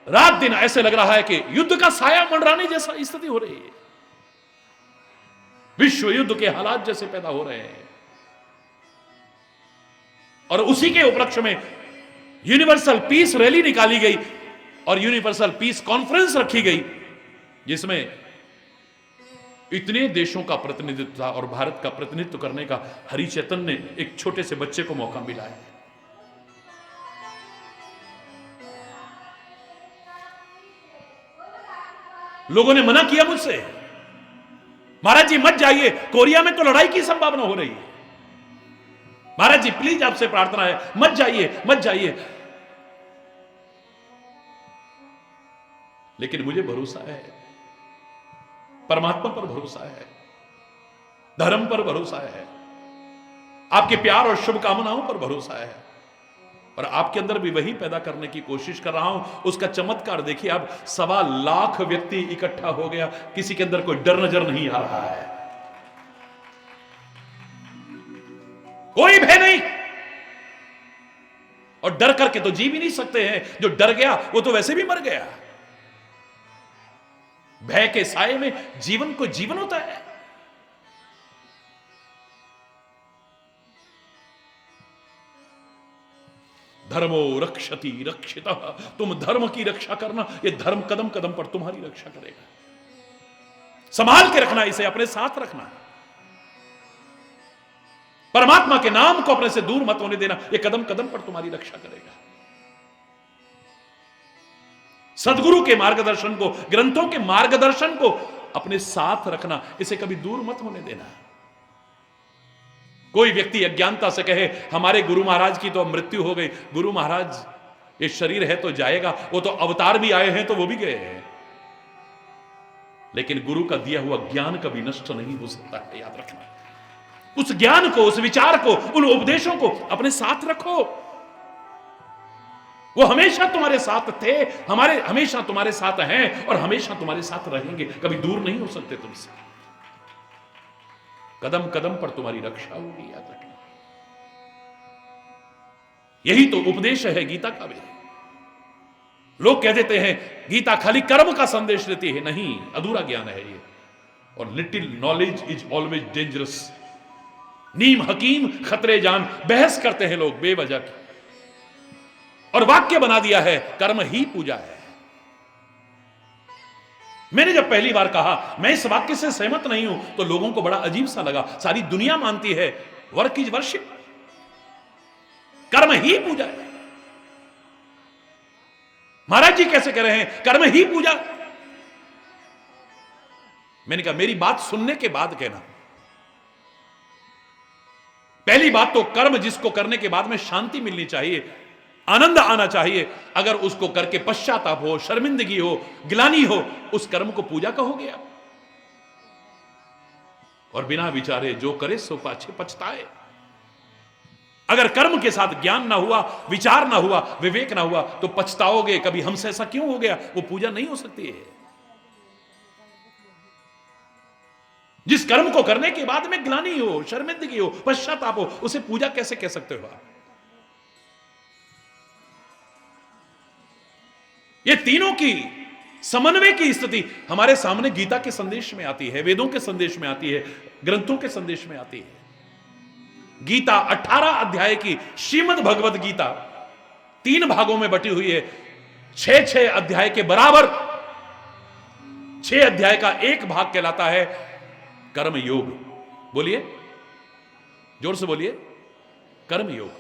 रात दिन ऐसे लग रहा है कि युद्ध का साया मंडराने जैसा स्थिति हो रही है, विश्व युद्ध के हालात जैसे पैदा हो रहे हैं। और उसी के उपलक्ष्य में यूनिवर्सल पीस रैली निकाली गई और यूनिवर्सल पीस कॉन्फ्रेंस रखी गई, जिसमें इतने देशों का प्रतिनिधित्व था और भारत का प्रतिनिधित्व करने का हरि चैतन्य ने एक छोटे से बच्चे को मौका मिला है। लोगों ने मना किया मुझसे, महाराज जी मत जाइए, कोरिया में तो लड़ाई की संभावना हो रही है, महाराज जी प्लीज आपसे प्रार्थना है मत जाइए, मत जाइए। लेकिन मुझे भरोसा है, परमात्मा पर भरोसा है, धर्म पर भरोसा है, आपके प्यार और शुभकामनाओं पर भरोसा है, और आपके अंदर भी वही पैदा करने की कोशिश कर रहा हूं। उसका चमत्कार देखिए, अब 1.25 लाख व्यक्ति इकट्ठा हो गया, किसी के अंदर कोई डर नजर नहीं आ रहा है, कोई भय नहीं, और डर करके तो जी भी नहीं सकते हैं। जो डर गया वो तो वैसे भी मर गया। भय के साए में जीवन को जीवन होता है। धर्मो रक्षति रक्षितः, तुम धर्म की रक्षा करना, ये धर्म कदम कदम पर तुम्हारी रक्षा करेगा। संभाल के रखना, इसे अपने साथ रखना, परमात्मा के नाम को अपने से दूर मत होने देना, ये कदम कदम पर तुम्हारी रक्षा करेगा। सदगुरु के मार्गदर्शन को, ग्रंथों के मार्गदर्शन को अपने साथ रखना, इसे कभी दूर मत होने देना। कोई व्यक्ति अज्ञानता से कहे हमारे गुरु महाराज की तो मृत्यु हो गई, गुरु महाराज ये शरीर है तो जाएगा, वो तो अवतार भी आए हैं तो वो भी गए हैं, लेकिन गुरु का दिया हुआ ज्ञान कभी नष्ट नहीं हो सकता है, याद रखना। उस ज्ञान को, उस विचार को, उन उपदेशों को अपने साथ रखो। वो हमेशा तुम्हारे साथ थे, हमेशा तुम्हारे साथ हैं और हमेशा तुम्हारे साथ रहेंगे, कभी दूर नहीं हो सकते तुमसे। कदम कदम पर तुम्हारी रक्षा होगी, याद रखना। यही तो उपदेश है गीता का भी। लोग कह देते हैं गीता खाली कर्म का संदेश देती है, नहीं, अधूरा ज्ञान है ये। और little knowledge is always dangerous. नीम हकीम खतरे जान, बहस करते हैं लोग बेवजह की, और वाक्य बना दिया है कर्म ही पूजा है। मैंने जब पहली बार कहा मैं इस वाक्य से सहमत नहीं हूं, तो लोगों को बड़ा अजीब सा लगा। सारी दुनिया मानती है वर्क इज वर्शिप, कर्म ही पूजा है। महाराज जी कैसे कह रहे हैं कर्म ही पूजा? मैंने कहा मेरी बात सुनने के बाद कहना। पहली बात तो कर्म जिसको करने के बाद में शांति मिलनी चाहिए, आनंद आना चाहिए, अगर उसको करके पश्चाताप हो, शर्मिंदगी हो, गिलानी हो, उस कर्म को पूजा कहोगे आप? और बिना विचारे जो करे सो पाछे पछताए। अगर कर्म के साथ ज्ञान ना हुआ, विचार ना हुआ, विवेक ना हुआ, तो पछताओगे कभी हमसे ऐसा क्यों हो गया। वो पूजा नहीं हो सकती है। जिस कर्म को करने के बाद में ग्लानि हो, शर्मिंदगी हो, पश्चाताप हो, उसे पूजा कैसे कह सकते हो आप? ये तीनों की समन्वय की स्थिति हमारे सामने गीता के संदेश में आती है, वेदों के संदेश में आती है, ग्रंथों के संदेश में आती है। गीता 18 अध्याय की श्रीमद् भगवत गीता 3 भागों में बटी हुई है। 6 अध्याय के बराबर 6 अध्याय का एक भाग कहलाता है कर्म योग। बोलिए, जोर से बोलिए, कर्म योग।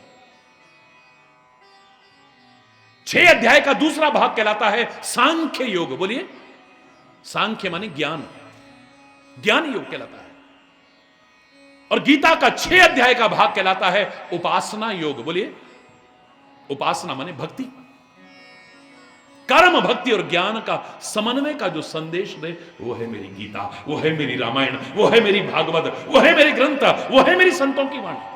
6 अध्याय का दूसरा भाग कहलाता है सांख्य योग। बोलिए, सांख्य माने ज्ञान, ज्ञान योग कहलाता है। और गीता का 6 अध्याय का भाग कहलाता है उपासना योग। बोलिए, उपासना माने भक्ति। कर्म, भक्ति और ज्ञान का समन्वय का जो संदेश दे वो है मेरी गीता, वो है मेरी रामायण, वो है मेरी भागवत, वो है मेरी ग्रंथ, वो है मेरी संतों की वाणी।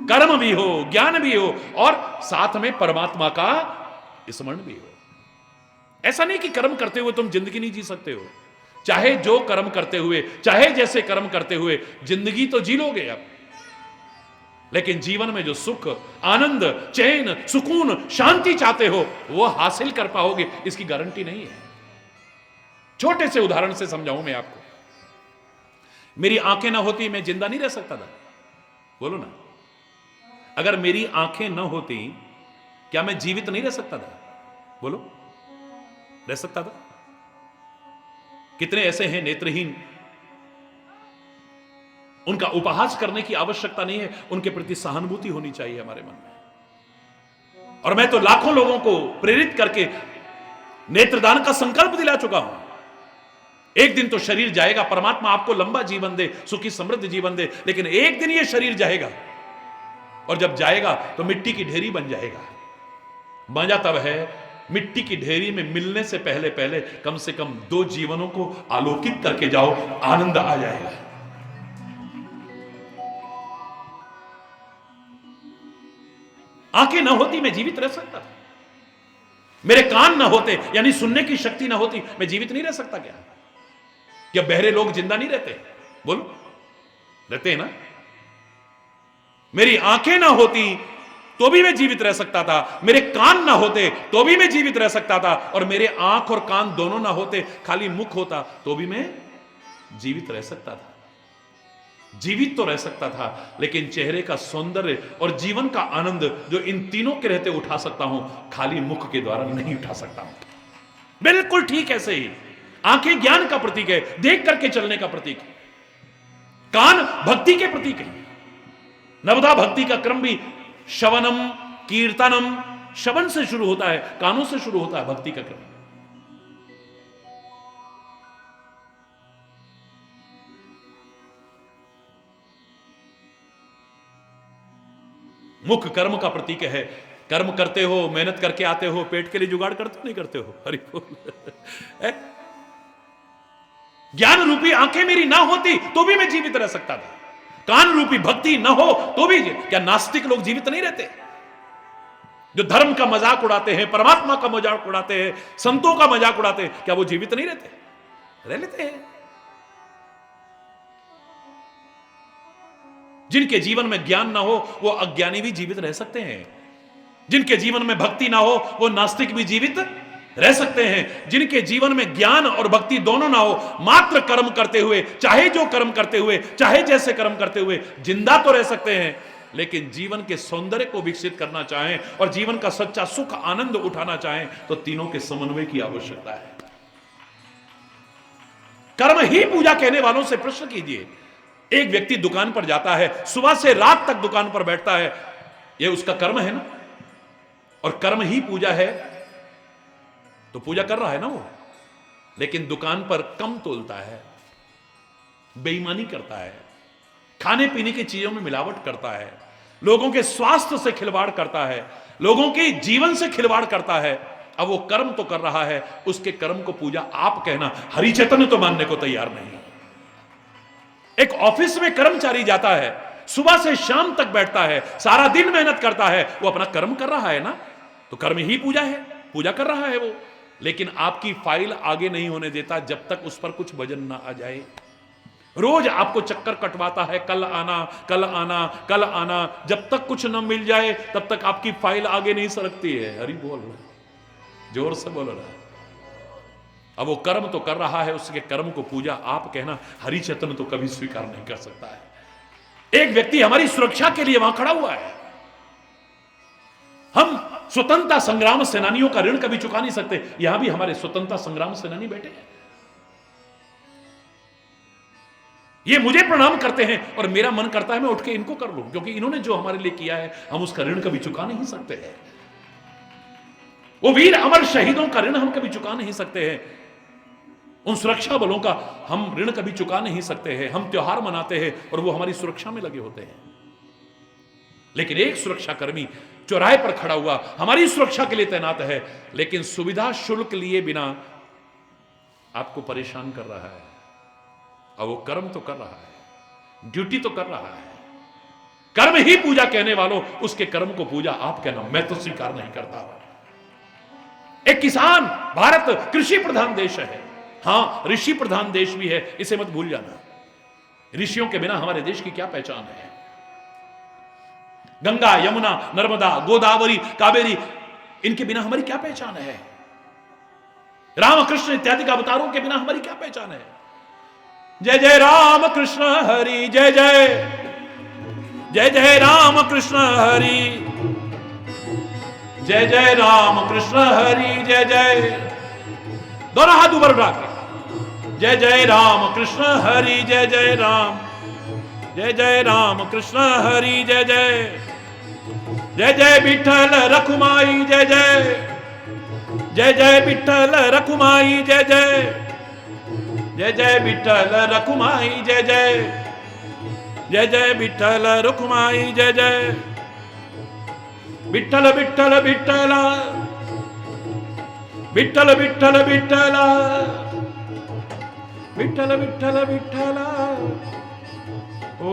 कर्म भी हो, ज्ञान भी हो और साथ में परमात्मा का स्मरण भी हो। ऐसा नहीं कि कर्म करते हुए तुम जिंदगी नहीं जी सकते हो। चाहे जो कर्म करते हुए, चाहे जैसे कर्म करते हुए जिंदगी तो जी लोगे आप, लेकिन जीवन में जो सुख, आनंद, चैन, सुकून, शांति चाहते हो वो हासिल कर पाओगे इसकी गारंटी नहीं है। छोटे से उदाहरण से समझाऊं मैं आपको। मेरी आंखें ना होती मैं जिंदा नहीं रह सकता था। बोलो ना, अगर मेरी आंखें न होती क्या मैं जीवित नहीं रह सकता था? बोलो, रह सकता था? कितने ऐसे हैं नेत्रहीन, उनका उपहास करने की आवश्यकता नहीं है, उनके प्रति सहानुभूति होनी चाहिए हमारे मन में। और मैं तो लाखों लोगों को प्रेरित करके नेत्रदान का संकल्प दिला चुका हूं। एक दिन तो शरीर जाएगा, परमात्मा आपको लंबा जीवन दे, सुखी समृद्ध जीवन दे, लेकिन एक दिन यह शरीर जाएगा और जब जाएगा तो मिट्टी की ढेरी बन जाएगा। मजा तब है मिट्टी की ढेरी में मिलने से पहले पहले कम से कम 2 जीवनों को आलोकित करके जाओ, आनंद आ जाएगा। आंखें ना होती मैं जीवित रह सकता था। मेरे कान ना होते यानी सुनने की शक्ति ना होती मैं जीवित नहीं रह सकता। क्या बहरे लोग जिंदा नहीं रहते? बोलो, रहते हैं ना। मेरी आंखें ना होती तो भी मैं जीवित रह सकता था, मेरे कान ना होते तो भी मैं जीवित रह सकता था, और मेरे आंख और कान दोनों ना होते, खाली मुख होता तो भी मैं जीवित रह सकता था। जीवित तो रह सकता था, लेकिन चेहरे का सौंदर्य और जीवन का आनंद जो इन तीनों के रहते उठा सकता हूं, खाली मुख के द्वारा नहीं उठा सकता हूं। बिल्कुल ठीक ऐसे ही आंखें ज्ञान का प्रतीक है, देख करके चलने का प्रतीक है। कान भक्ति के प्रतीक है। नवदा भक्ति का क्रम भी श्रवणम, कीर्तनम, श्रवण से शुरू होता है, कानों से शुरू होता है भक्ति का क्रम। मुख कर्म का प्रतीक है। कर्म करते हो, मेहनत करके आते हो, पेट के लिए जुगाड़ करते हो नहीं करते हो? हरि बोल। ज्ञान रूपी आंखें मेरी ना होती तो भी मैं जीवित रह सकता था। कान रूपी भक्ति ना हो तो भी, क्या नास्तिक लोग जीवित नहीं रहते? जो धर्म का मजाक उड़ाते हैं, परमात्मा का मजाक उड़ाते हैं, संतों का मजाक उड़ाते हैं, क्या वो जीवित नहीं रहते? रह लेते हैं। जिनके जीवन में ज्ञान ना हो वो अज्ञानी भी जीवित रह सकते हैं। जिनके जीवन में भक्ति ना हो वो नास्तिक भी जीवित रह सकते हैं। जिनके जीवन में ज्ञान और भक्ति दोनों ना हो, मात्र कर्म करते हुए, चाहे जो कर्म करते हुए, चाहे जैसे कर्म करते हुए जिंदा तो रह सकते हैं, लेकिन जीवन के सौंदर्य को विकसित करना चाहें और जीवन का सच्चा सुख आनंद उठाना चाहें तो तीनों के समन्वय की आवश्यकता है। कर्म ही पूजा कहने वालों से प्रश्न कीजिए। एक व्यक्ति दुकान पर जाता है, सुबह से रात तक दुकान पर बैठता है, यह उसका कर्म है ना, और कर्म ही पूजा है तो पूजा कर रहा है ना वो। लेकिन दुकान पर कम तोलता है, बेईमानी करता है, खाने पीने की चीजों में मिलावट करता है, लोगों के स्वास्थ्य से खिलवाड़ करता है, लोगों के जीवन से खिलवाड़ करता है। अब वो कर्म तो कर रहा है, उसके कर्म को पूजा आप कहना हरि चैतन्य तो मानने को तैयार नहीं। एक ऑफिस में कर्मचारी जाता है, सुबह से शाम तक बैठता है, सारा दिन मेहनत करता है, वो अपना कर्म कर रहा है ना, तो कर्म ही पूजा है, पूजा कर रहा है वो। लेकिन आपकी फाइल आगे नहीं होने देता जब तक उस पर कुछ वजन ना आ जाए। रोज आपको चक्कर कटवाता है, कल आना, कल आना, कल आना, जब तक कुछ न मिल जाए तब तक आपकी फाइल आगे नहीं सरकती है। हरि बोल रहा, जोर से बोल रहा। अब वो कर्म तो कर रहा है, उसके कर्म को पूजा आप कहना हरिचेतन तो कभी स्वीकार नहीं कर सकता है। एक व्यक्ति हमारी सुरक्षा के लिए वहां खड़ा हुआ है। हम स्वतंत्रता संग्राम सेनानियों का ऋण कभी चुका नहीं सकते। यहां भी हमारे स्वतंत्रता संग्राम सेनानी बैठे हैं, ये मुझे प्रणाम करते हैं और मेरा मन करता है मैं उठ के इनको कर लूं, क्योंकि इन्होंने जो हमारे लिए किया है हम उसका ऋण कभी चुका नहीं सकते हैं। वो वीर अमर शहीदों का ऋण हम कभी चुका नहीं सकते हैं, उन सुरक्षा बलों का हम ऋण कभी चुका नहीं सकते हैं। हम त्योहार मनाते हैं और वो हमारी सुरक्षा में लगे होते हैं, लेकिन एक सुरक्षाकर्मी चौराहे पर खड़ा हुआ हमारी सुरक्षा के लिए तैनात है, लेकिन सुविधा शुल्क लिए बिना आपको परेशान कर रहा है। अब वो कर्म तो कर रहा है, ड्यूटी तो कर रहा है। कर्म ही पूजा कहने वालों, उसके कर्म को पूजा आप कहना मैं तो स्वीकार नहीं करता। एक किसान, भारत कृषि प्रधान देश है, हां ऋषि प्रधान देश भी है, इसे मत भूल जाना। ऋषियों के बिना हमारे देश की क्या पहचान है। गंगा, यमुना, नर्मदा, गोदावरी, कावेरी, इनके बिना हमारी क्या पहचान है। रामकृष्ण इत्यादि का अवतारों के बिना हमारी क्या पहचान है। जय जय राम कृष्ण हरि जय जय, जय जय राम कृष्ण हरि, जय जय राम कृष्ण हरि जय जय। दोनों हाथ ऊपर उठाकर जय जय राम कृष्ण हरि जय जय राम, जय जय राम कृष्ण हरि जय जय, जय जय विठ्ठल रखुमाई जय जय, जय जय विठ्ठल रखुमाई जय जय, जय जय विठ्ठल रखुमाई जय जय, जय जय विठ्ठल रखुमाई जय जय। विठ्ठल विठ्ठल विठ्ठल, विठ्ठल विठ्ठल विठ्ठल, विठ्ठल विठ्ठल विठ्ठल। ओ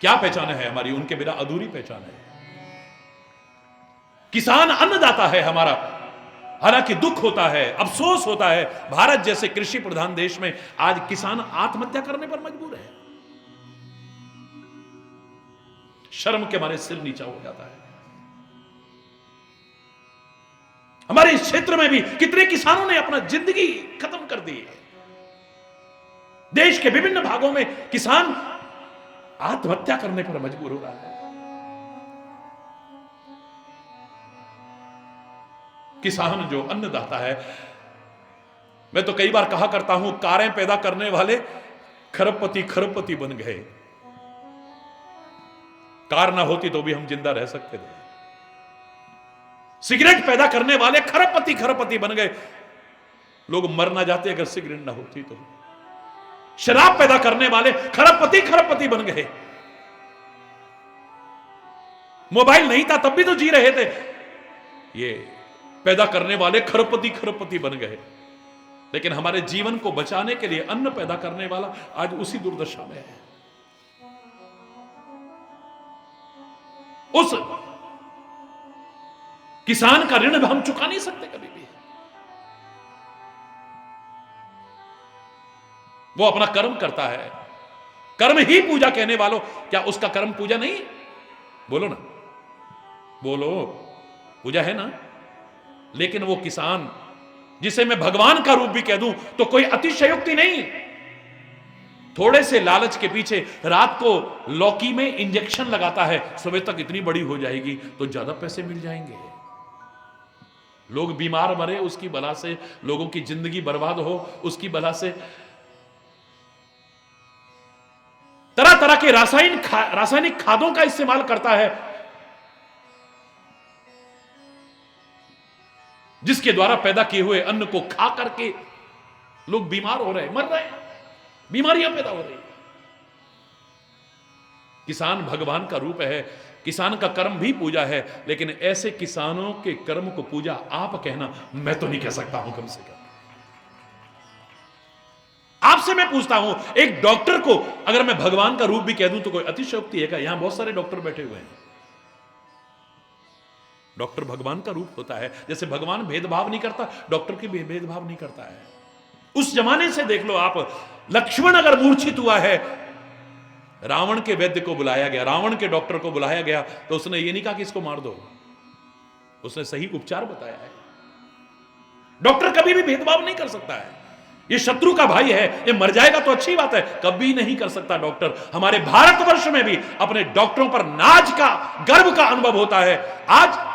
क्या पहचान है हमारी, उनके बिना अधूरी पहचान है। किसान अन्नदाता है हमारा, हालांकि दुख होता है, अफसोस होता है, भारत जैसे कृषि प्रधान देश में आज किसान आत्महत्या करने पर मजबूर है। शर्म के मारे सिर नीचा हो जाता है। हमारे इस क्षेत्र में भी कितने किसानों ने अपना जिंदगी खत्म कर दी है। देश के विभिन्न भागों में किसान आत्महत्या करने पर मजबूर हो रहा है। किसान जो अन्नदाता है, मैं तो कई बार कहा करता हूं, कारें पैदा करने वाले खरबपति खरबपति बन गए। कार ना होती तो भी हम जिंदा रह सकते थे। सिगरेट पैदा करने वाले खरबपति खरबपति बन गए, लोग मर ना जाते अगर सिगरेट ना होती तो। शराब पैदा करने वाले खरबपति खरबपति बन गए। मोबाइल नहीं था तब भी तो जी रहे थे, ये पैदा करने वाले खरबपति खरबपति बन गए। लेकिन हमारे जीवन को बचाने के लिए अन्न पैदा करने वाला आज उसी दुर्दशा में है। उस किसान का ऋण हम चुका नहीं सकते कभी भी। वो अपना कर्म करता है, कर्म ही पूजा कहने वालों, क्या उसका कर्म पूजा नहीं? बोलो ना, बोलो, पूजा है ना। लेकिन वो किसान जिसे मैं भगवान का रूप भी कह दूं तो कोई अतिशयोक्ति नहीं। थोड़े से लालच के पीछे रात को लौकी में इंजेक्शन लगाता है, सुबह तक इतनी बड़ी हो जाएगी तो ज्यादा पैसे मिल जाएंगे। लोग बीमार मरे उसकी बला से, लोगों की जिंदगी बर्बाद हो उसकी बला से। तरह तरह के रासायनिक खादों का इस्तेमाल करता है, जिसके द्वारा पैदा किए हुए अन्न को खा करके लोग बीमार हो रहे हैं, मर रहे हैं, बीमारियां पैदा हो रही हैं। किसान भगवान का रूप है, किसान का कर्म भी पूजा है, लेकिन ऐसे किसानों के कर्म को पूजा आप कहना मैं तो नहीं कह सकता हूं। कम से कम आपसे मैं पूछता हूं, एक डॉक्टर को अगर मैं भगवान का रूप भी कह दूं तो कोई अतिशयोक्ति है क्या? यहां बहुत सारे डॉक्टर बैठे हुए हैं। डॉक्टर भगवान का रूप होता है। जैसे भगवान भेदभाव नहीं करता, डॉक्टर की भी भेदभाव नहीं करता है। उस जमाने से देख लो आप, लक्ष्मण अगर मूर्छित हुआ है, रावण के वैद्य को बुलाया गया, रावण के डॉक्टर को बुलाया गया, तो उसने ये नहीं कहा कि इसको मार दो, उसने सही उपचार बताया है। डॉक्टर कभी भी भेदभाव नहीं कर सकता है। ये शत्रु का भाई है, ये मर जाएगा तो अच्छी बात है, कभी नहीं कर सकता डॉक्टर। हमारे भारतवर्ष में भी अपने डॉक्टरों पर नाज का, गर्व का अनुभव होता है। आज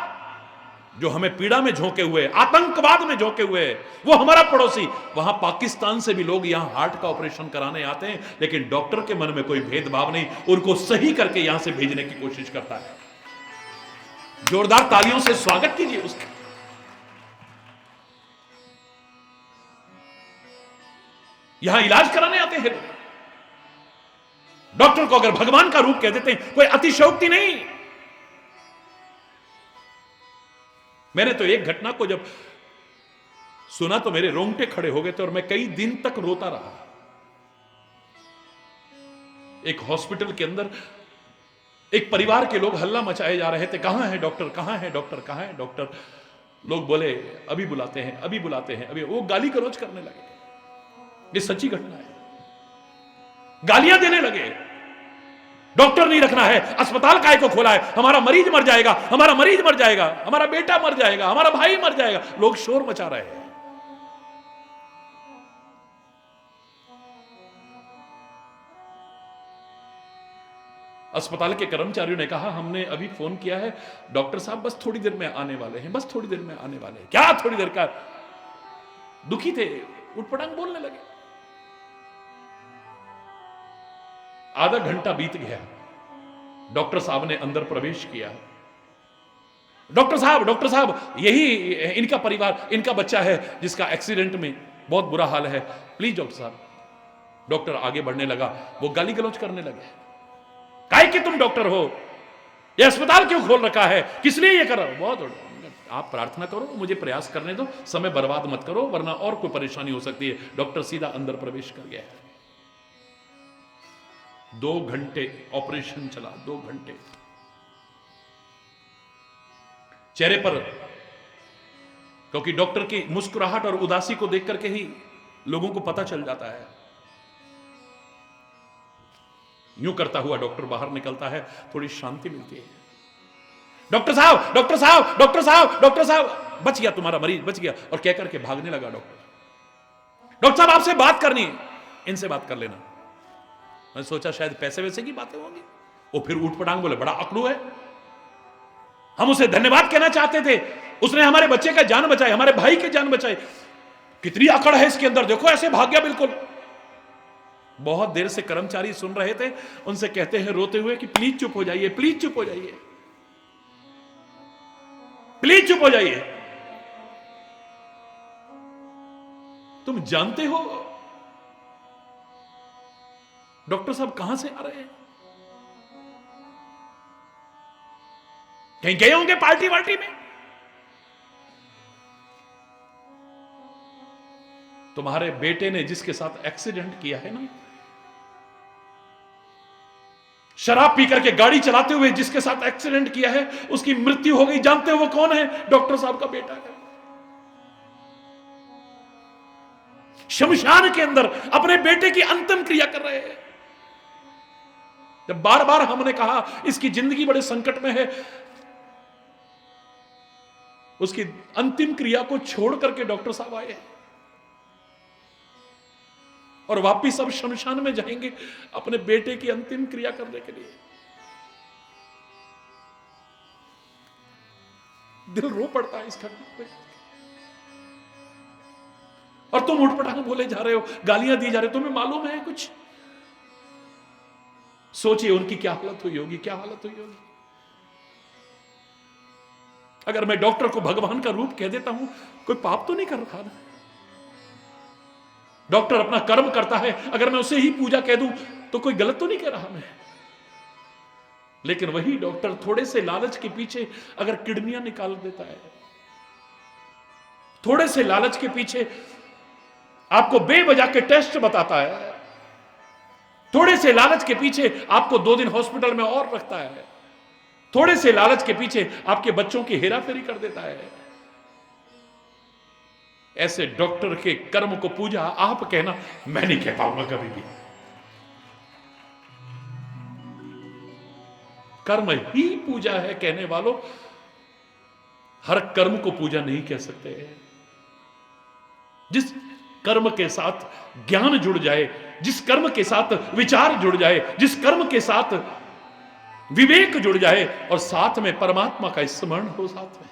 जो हमें पीड़ा में झोंके हुए, आतंकवाद में झोंके हुए, वो हमारा पड़ोसी, वहां पाकिस्तान से भी लोग यहां हार्ट का ऑपरेशन कराने आते हैं, लेकिन डॉक्टर के मन में कोई भेदभाव नहीं, उनको सही करके यहां से भेजने की कोशिश करता है। जोरदार तालियों से स्वागत कीजिए उसका। यहां इलाज कराने आते हैं डॉक्टर को अगर भगवान का रूप कह देते हैं, कोई अतिशयोक्ति नहीं। मैंने तो एक घटना को जब सुना तो मेरे रोंगटे खड़े हो गए थे और मैं कई दिन तक रोता रहा। एक हॉस्पिटल के अंदर एक परिवार के लोग हल्ला मचाए जा रहे थे, कहां है डॉक्टर, कहां है डॉक्टर, कहां है डॉक्टर। लोग बोले अभी बुलाते हैं, अभी बुलाते हैं, अभी। वो गाली गलौज करने लगे। ये सच्ची घटना है। गालियां देने लगे, डॉक्टर नहीं रखना है, अस्पताल काहे को खोला है, हमारा मरीज मर जाएगा, हमारा मरीज मर जाएगा, हमारा बेटा मर जाएगा, हमारा भाई मर जाएगा। लोग शोर मचा रहे हैं। अस्पताल के कर्मचारियों ने कहा हमने अभी फोन किया है, डॉक्टर साहब बस थोड़ी देर में आने वाले हैं, बस थोड़ी देर में आने वाले हैं। क्या थोड़ी देर का? दुखी थे, उठपटांग बोलने लगे। आधा घंटा बीत गया, डॉक्टर साहब ने अंदर प्रवेश किया। डॉक्टर साहब यही इनका परिवार, इनका बच्चा है जिसका एक्सीडेंट में बहुत बुरा हाल है, प्लीज डॉक्टर साहब। डॉक्टर आगे बढ़ने लगा, वो गाली गलौज करने लगे, काहे कि तुम डॉक्टर हो, ये अस्पताल क्यों खोल रखा है, किस लिए ये कर रहा हो? बहुत, आप प्रार्थना करो, मुझे प्रयास करने दो, समय बर्बाद मत करो, वरना और कोई परेशानी हो सकती है। डॉक्टर सीधा अंदर प्रवेश कर गया। 2 घंटे ऑपरेशन चला, 2 घंटे। चेहरे पर, क्योंकि डॉक्टर की मुस्कुराहट और उदासी को देख करके ही लोगों को पता चल जाता है। यूं करता हुआ डॉक्टर बाहर निकलता है, थोड़ी शांति मिलती है। डॉक्टर साहब, डॉक्टर साहब, डॉक्टर साहब, डॉक्टर साहब, बच गया तुम्हारा मरीज, बच गया। और कह करके भागने लगा डॉक्टर। डॉक्टर साहब आपसे बात करनी है, इनसे बात कर लेना। मैं सोचा शायद पैसे वैसे की बातें होंगी। वो फिर ऊट पटांग बोले, बड़ा अकड़ू है, हम उसे धन्यवाद कहना चाहते थे, उसने हमारे बच्चे का जान बचाई, हमारे भाई की जान बचाई। कितनी अकड़ है इसके अंदर, देखो ऐसे भाग गया बिल्कुल। बहुत देर से कर्मचारी सुन रहे थे, उनसे कहते हैं रोते हुए कि प्लीज चुप हो जाइए, प्लीज चुप हो जाइए, प्लीज चुप हो जाइए। तुम जानते हो डॉक्टर साहब कहां से आ रहे हैं? कहीं गए होंगे पार्टी वार्टी में। तुम्हारे बेटे ने जिसके साथ एक्सीडेंट किया है ना, शराब पी करके गाड़ी चलाते हुए जिसके साथ एक्सीडेंट किया है, उसकी मृत्यु हो गई। जानते हो वो कौन है? डॉक्टर साहब का बेटा है। शमशान के अंदर अपने बेटे की अंतिम क्रिया कर रहे हैं। जब बार बार हमने कहा इसकी जिंदगी बड़े संकट में है, उसकी अंतिम क्रिया को छोड़ करके डॉक्टर साहब आए और वापिस अब शमशान में जाएंगे अपने बेटे की अंतिम क्रिया करने के लिए। दिल रो पड़ता है इस घटना पे। और तुम उठपटांग बोले जा रहे हो, गालियां दी जा रहे हो, तुम्हें मालूम है कुछ? सोचिए उनकी क्या हालत हुई होगी, क्या हालत हुई होगी। अगर मैं डॉक्टर को भगवान का रूप कह देता हूं, कोई पाप तो नहीं कर रहा ना। डॉक्टर अपना कर्म करता है, अगर मैं उसे ही पूजा कह दूं तो कोई गलत तो नहीं कह रहा मैं। लेकिन वही डॉक्टर थोड़े से लालच के पीछे अगर किडनियां निकाल देता है, थोड़े से लालच के पीछे आपको बेवजह के टेस्ट बताता है, थोड़े से लालच के पीछे आपको 2 दिन हॉस्पिटल में और रखता है, थोड़े से लालच के पीछे आपके बच्चों की हेराफेरी कर देता है, ऐसे डॉक्टर के कर्म को पूजा आप कहना, मैं नहीं कह पाऊंगा कभी भी। कर्म ही पूजा है कहने वालों, हर कर्म को पूजा नहीं कह सकते। जिस कर्म के साथ ज्ञान जुड़ जाए, जिस कर्म के साथ विचार जुड़ जाए, जिस कर्म के साथ विवेक जुड़ जाए और साथ में परमात्मा का स्मरण हो साथ में,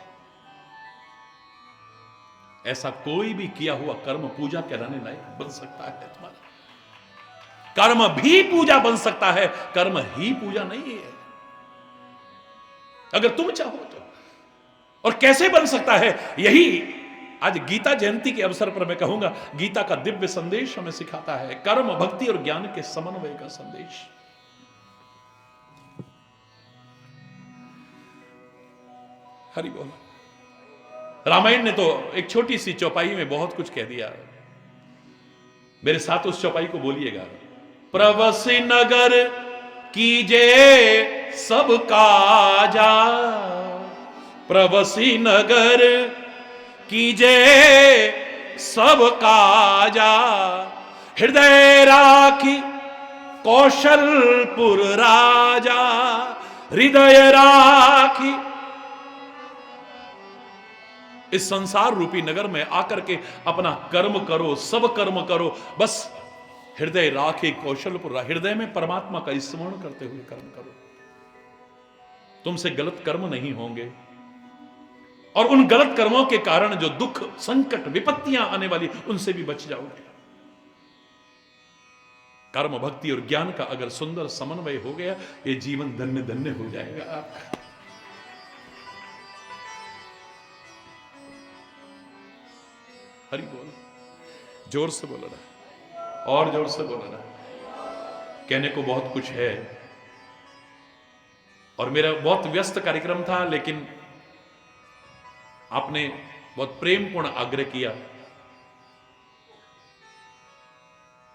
ऐसा कोई भी किया हुआ कर्म पूजा कहलाने लायक बन सकता है तुम्हारा। कर्म भी पूजा बन सकता है, कर्म ही पूजा नहीं है अगर तुम चाहो तो। और कैसे बन सकता है, यही आज गीता जयंती के अवसर पर मैं कहूंगा, गीता का दिव्य संदेश हमें सिखाता है, कर्म भक्ति और ज्ञान के समन्वय का संदेश। हरि बोल। रामायण ने तो एक छोटी सी चौपाई में बहुत कुछ कह दिया। मेरे साथ उस चौपाई को बोलिएगा। प्रवसी नगर कीजे सब काजा, प्रवसी नगर कीजे सब काजा, हृदय राखी कौशलपुर राजा, हृदय राखी। इस संसार रूपी नगर में आकर के अपना कर्म करो, सब कर्म करो, बस हृदय राखे कौशलपुर, हृदय में परमात्मा का स्मरण करते हुए कर्म करो। तुमसे गलत कर्म नहीं होंगे और उन गलत कर्मों के कारण जो दुख, संकट, विपत्तियां आने वाली, उनसे भी बच जाओगे। कर्म, भक्ति और ज्ञान का अगर सुंदर समन्वय हो गया, ये जीवन धन्य धन्य हो जाएगा आपका। हरि बोल। जोर से बोल रहा, और जोर से बोल रहा। कहने को बहुत कुछ है और मेरा बहुत व्यस्त कार्यक्रम था, लेकिन आपने बहुत प्रेमपूर्ण आग्रह किया,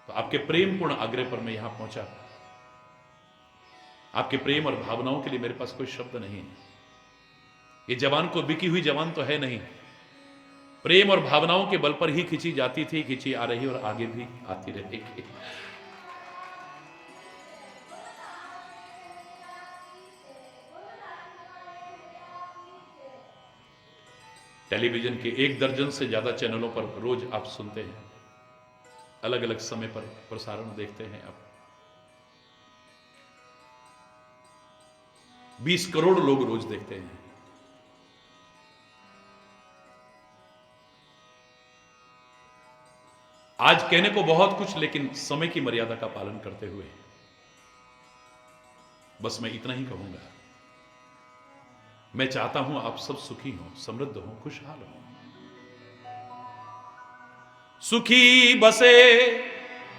तो आपके प्रेमपूर्ण आग्रह पर मैं यहां पहुंचा। आपके प्रेम और भावनाओं के लिए मेरे पास कोई शब्द नहीं है। ये जवान को बिकी हुई जवान तो है नहीं, प्रेम और भावनाओं के बल पर ही खिंची जाती थी, खिंची आ रही और आगे भी आती रहेगी। टेलीविजन के 1 दर्जन से ज्यादा चैनलों पर रोज आप सुनते हैं, अलग अलग समय पर प्रसारण देखते हैं आप। 20 करोड़ लोग रोज देखते हैं। आज कहने को बहुत कुछ, लेकिन समय की मर्यादा का पालन करते हुए बस मैं इतना ही कहूंगा। मैं चाहता हूं आप सब सुखी हो, समृद्ध हो, खुशहाल हो। सुखी बसे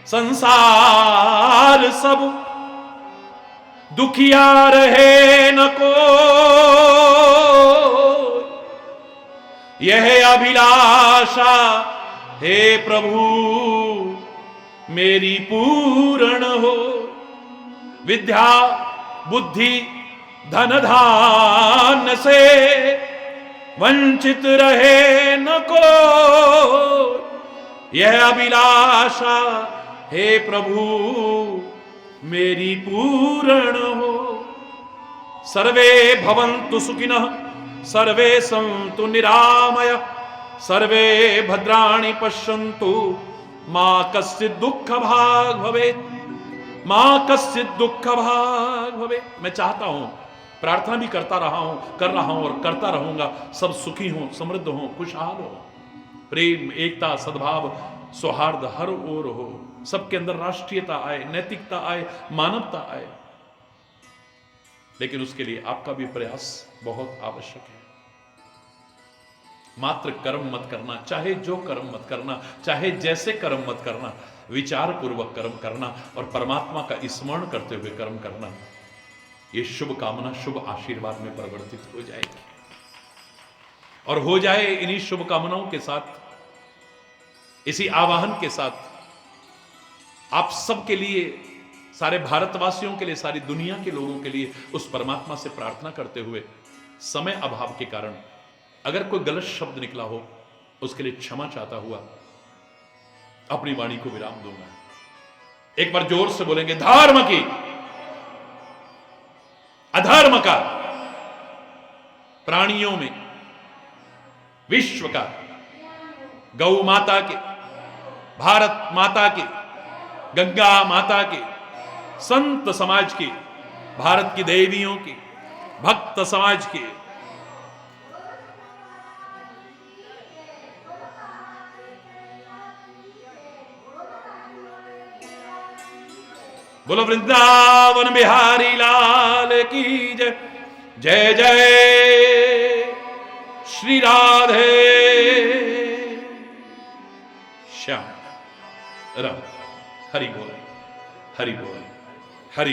संसार सब, दुखिया रहे न को, यह अभिलाषा हे प्रभु मेरी पूर्ण हो। विद्या बुद्धि धन धान्य से वंचित रहे न को, यह अभिलाषा हे प्रभु मेरी पूर्ण हो। सर्वे भवन्तु सुखिनः, सर्वे सन्तु निरामयः, सर्वे भद्राणि पश्यन्तु, मां कश्चित् दुःख भाग् भवेत्, मां कश्चित् दुःख भाग् भवेत्। मैं चाहता हूं, प्रार्थना भी करता रहा हूं, कर रहा हूं और करता रहूंगा, सब सुखी हो, समृद्ध हो, खुशहाल हो, प्रेम, एकता, सद्भाव, सौहार्द हर ओर हो, सबके अंदर राष्ट्रीयता आए, नैतिकता आए, मानवता आए। लेकिन उसके लिए आपका भी प्रयास बहुत आवश्यक है। मात्र कर्म मत करना, चाहे जो कर्म मत करना, चाहे जैसे कर्म मत करना, विचार पूर्वक कर्म करना और परमात्मा का स्मरण करते हुए कर्म करना। ये शुभ कामना शुभ आशीर्वाद में परिवर्तित हो जाएगी और हो जाए इन्हीं शुभ कामनाओं के साथ, इसी आवाहन के साथ आप सबके लिए, सारे भारतवासियों के लिए, सारी दुनिया के लोगों के लिए उस परमात्मा से प्रार्थना करते हुए, समय अभाव के कारण अगर कोई गलत शब्द निकला हो उसके लिए क्षमा चाहता हुआ अपनी वाणी को विराम दूंगा। एक बार जोर से बोलेंगे, धर्म की अधर्म का, प्राणियों में, विश्व का, गौ माता के, भारत माता के, गंगा माता के, संत समाज की, भारत की देवियों की, भक्त समाज की, बोलो वृंदावन बिहारी लाल की जय। जय जय श्री राधे श्याम राम। हरि बोल, हरि बोल, हरि बोल।